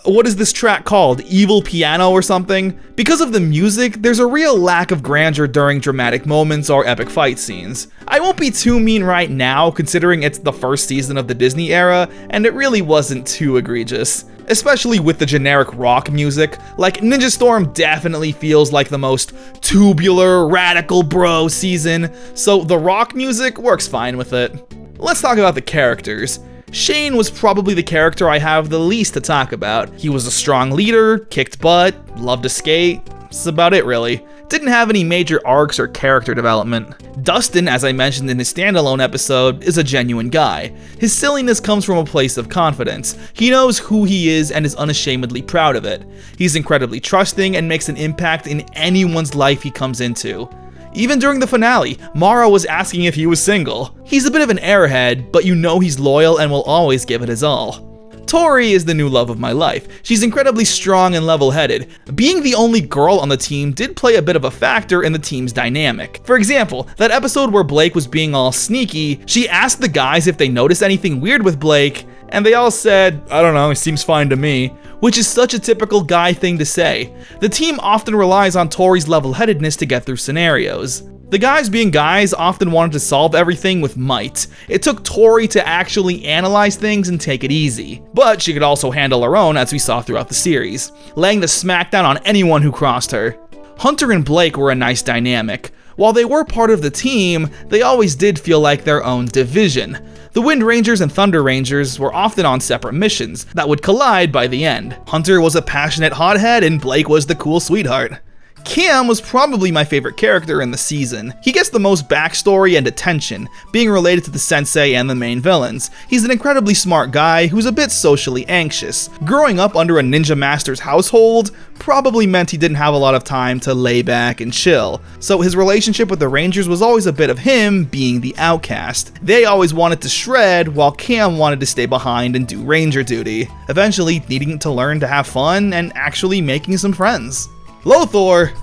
What is this track called? Evil Piano or something? Because of the music, there's a real lack of grandeur during dramatic moments or epic fight scenes. I won't be too mean right now, considering it's the first season of the Disney era, and it really wasn't too egregious. Especially with the generic rock music, like Ninja Storm definitely feels like the most tubular, radical bro season, so the rock music works fine with it. Let's talk about the characters. Shane was probably the character I have the least to talk about. He was a strong leader, kicked butt, loved to skate. That's about it really. Didn't have any major arcs or character development. Dustin, as I mentioned in his standalone episode, is a genuine guy. His silliness comes from a place of confidence. He knows who he is and is unashamedly proud of it. He's incredibly trusting and makes an impact in anyone's life he comes into. Even during the finale, Mara was asking if he was single. He's a bit of an airhead, but you know he's loyal and will always give it his all. Tori is the new love of my life. She's incredibly strong and level-headed. Being the only girl on the team did play a bit of a factor in the team's dynamic. For example, that episode where Blake was being all sneaky, she asked the guys if they noticed anything weird with Blake, and they all said, "I don't know, he seems fine to me," which is such a typical guy thing to say. The team often relies on Tori's level-headedness to get through scenarios. The guys being guys often wanted to solve everything with might. It took Tori to actually analyze things and take it easy. But she could also handle her own, as we saw throughout the series, laying the smackdown on anyone who crossed her. Hunter and Blake were a nice dynamic. While they were part of the team, they always did feel like their own division. The Wind Rangers and Thunder Rangers were often on separate missions that would collide by the end. Hunter was a passionate hothead and Blake was the cool sweetheart. Cam was probably my favorite character in the season. He gets the most backstory and attention, being related to the sensei and the main villains. He's an incredibly smart guy who's a bit socially anxious. Growing up under a ninja master's household probably meant he didn't have a lot of time to lay back and chill. So his relationship with the Rangers was always a bit of him being the outcast. They always wanted to shred while Cam wanted to stay behind and do Ranger duty, eventually needing to learn to have fun and actually making some friends. Lothor,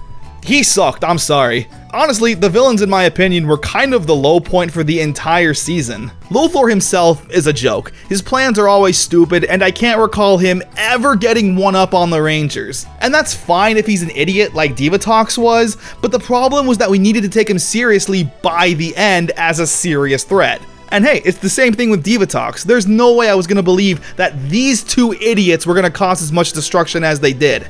he sucked, I'm sorry. Honestly, the villains in my opinion were kind of the low point for the entire season. Lothor himself is a joke. His plans are always stupid, and I can't recall him ever getting one up on the Rangers. And that's fine if he's an idiot like Divatox was, but the problem was that we needed to take him seriously by the end as a serious threat. And hey, it's the same thing with Divatox. There's no way I was gonna believe that these two idiots were gonna cause as much destruction as they did.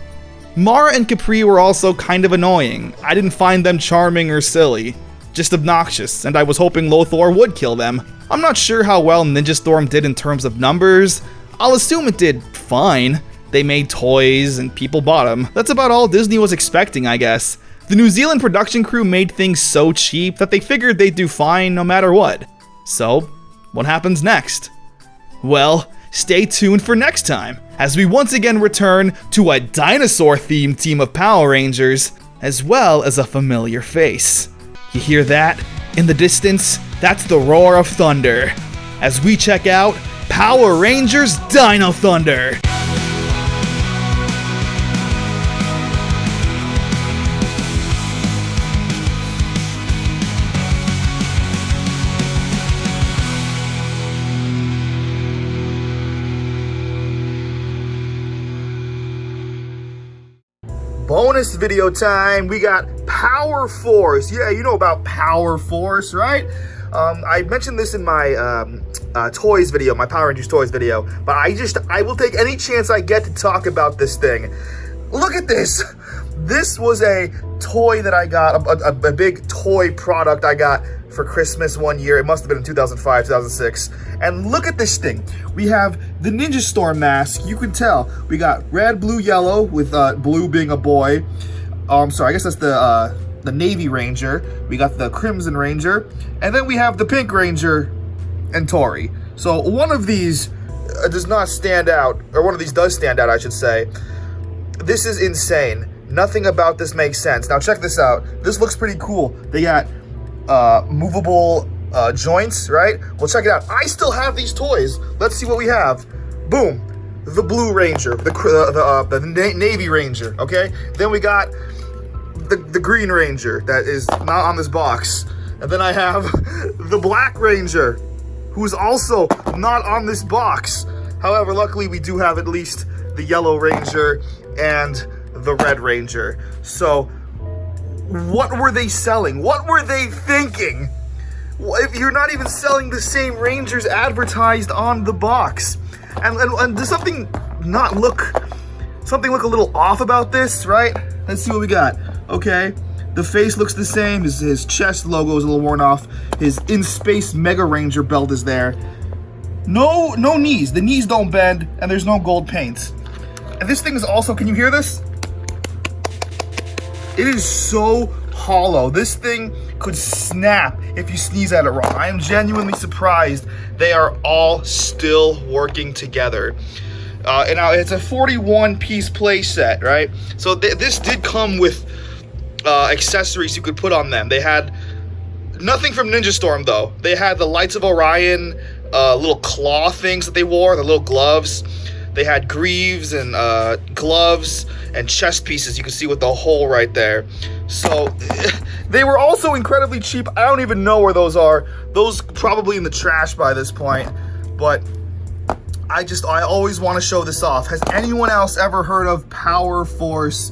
Mara and Capri were also kind of annoying. I didn't find them charming or silly, just obnoxious, and I was hoping Lothor would kill them. I'm not sure how well Ninja Storm did in terms of numbers. I'll assume it did fine. They made toys and people bought them. That's about all Disney was expecting, I guess. The New Zealand production crew made things so cheap that they figured they'd do fine no matter what. So, what happens next? Well, stay tuned for next time, as we once again return to a dinosaur-themed team of Power Rangers, as well as a familiar face. You hear that? In the distance, that's the roar of thunder, as we check out Power Rangers Dino Thunder! Bonus video time, we got Power Force. Yeah, you know about Power Force, right? I mentioned this in my toys video, my Power Rangers toys video, but I will take any chance I get to talk about this thing. Look at this. This was a toy that I got, a big toy product I got for Christmas one year. It must have been in 2005, 2006. And look at this thing. We have the Ninja Storm mask. You can tell. We got red, blue, yellow, with blue being a boy. Sorry, I guess that's the Navy Ranger. We got the Crimson Ranger. And then we have the Pink Ranger and Tori. So one of these does not stand out, or one of these does stand out, I should say. This is insane. Nothing about this makes sense. Now check this out. This looks pretty cool. They got movable joints, right? Well, check it out. I still have these toys. Let's see what we have. Boom. The Blue Ranger, the Navy Ranger, okay? Then we got the Green Ranger that is not on this box. And then I have the Black Ranger, who's also not on this box. However, luckily we do have at least the Yellow Ranger and the Red Ranger. So, what were they selling? What were they thinking? If you're not even selling the same Rangers advertised on the box. And does something look a little off about this, right? Let's see what we got. Okay, the face looks the same. His chest logo is a little worn off. His In Space Mega Ranger belt is there. No knees. The knees don't bend, and there's no gold paint. And this thing is also, can you hear this? It is so hollow. This thing could snap if you sneeze at it wrong. I am genuinely surprised they are all still working together. And now it's a 41-piece play set, right? So this did come with accessories you could put on them. They had nothing from Ninja Storm, though. They had the Lights of Orion little claw things that they wore, the little gloves. They had greaves and gloves and chest pieces you can see with the hole right there. So they were also incredibly cheap. I don't even know where those are. Those probably in the trash by this point. But I always want to show this off. Has anyone else ever heard of Power Force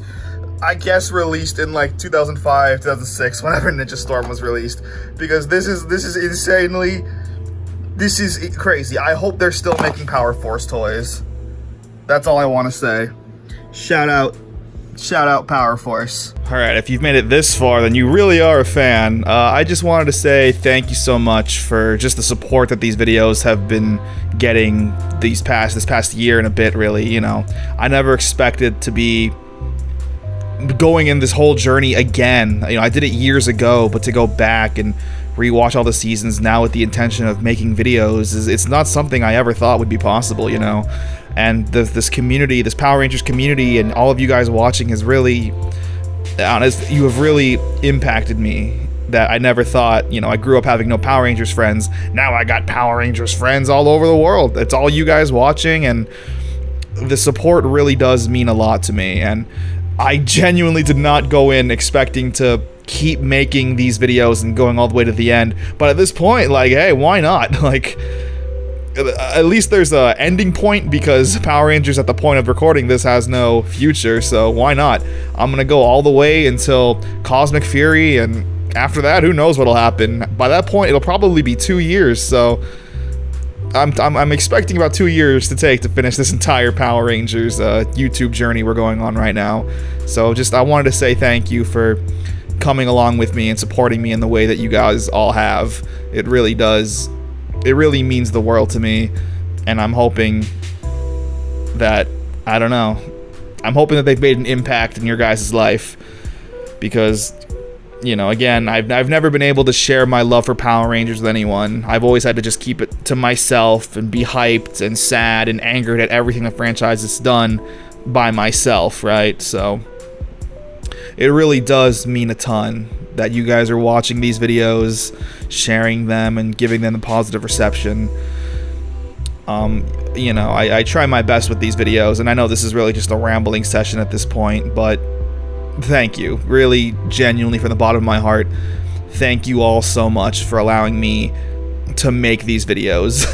I guess released in like 2005, 2006, whenever Ninja Storm was released, because this is insanely, this is crazy. I hope they're still making Power Force toys. That's all I want to say. Shout out Power Force. All right, if you've made it this far, then you really are a fan. I just wanted to say thank you so much for just the support that these videos have been getting this past year and a bit, really. You know, I never expected to be going in this whole journey again. You know, I did it years ago, but to go back and rewatch all the seasons now with the intention of making videos it's not something I ever thought would be possible, you know. And this community, this Power Rangers community, and all of you guys watching has really, honest, you have really impacted me. That I never thought, you know, I grew up having no Power Rangers friends. Now I got Power Rangers friends all over the world. It's all you guys watching, and the support really does mean a lot to me. And I genuinely did not go in expecting to keep making these videos and going all the way to the end. But at this point, like, hey, why not? Like, at least there's a ending point, because Power Rangers at the point of recording this has no future, so why not? I'm gonna go all the way until Cosmic Fury, and after that, who knows what'll happen. By that point, it'll probably be 2 years, so I'm expecting about 2 years to take to finish this entire Power Rangers YouTube journey we're going on right now. So I wanted to say thank you for coming along with me and supporting me in the way that you guys all have. It really does. It really means the world to me, and I'm hoping that, I don't know, I'm hoping that they've made an impact in your guys' life, because, you know, again, I've never been able to share my love for Power Rangers with anyone. I've always had to just keep it to myself and be hyped and sad and angered at everything the franchise has done by myself, right? So it really does mean a ton that you guys are watching these videos, sharing them, and giving them the positive reception. You know, I try my best with these videos, and I know this is really just a rambling session at this point, but thank you. Really, genuinely, from the bottom of my heart, thank you all so much for allowing me to make these videos.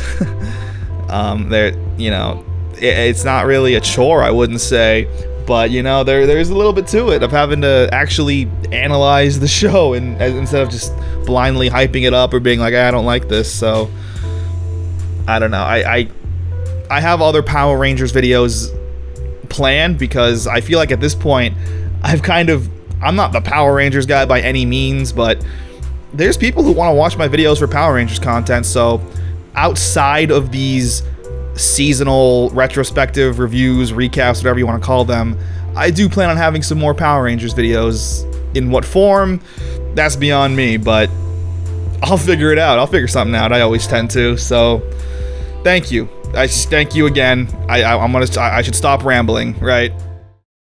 You know, it's not really a chore, I wouldn't say, but, you know, there's a little bit to it of having to actually analyze the show and instead of just blindly hyping it up or being like, I don't like this. So I don't know. I have other Power Rangers videos planned, because I feel like at this point I'm not the Power Rangers guy by any means, but there's people who want to watch my videos for Power Rangers content. So outside of these seasonal retrospective reviews, recaps, whatever you want to call them, I do plan on having some more Power Rangers videos. In what form, that's beyond me, but I'll figure it out. I'll figure something out. I always tend to. So thank you. I just thank you again. I should stop rambling, right?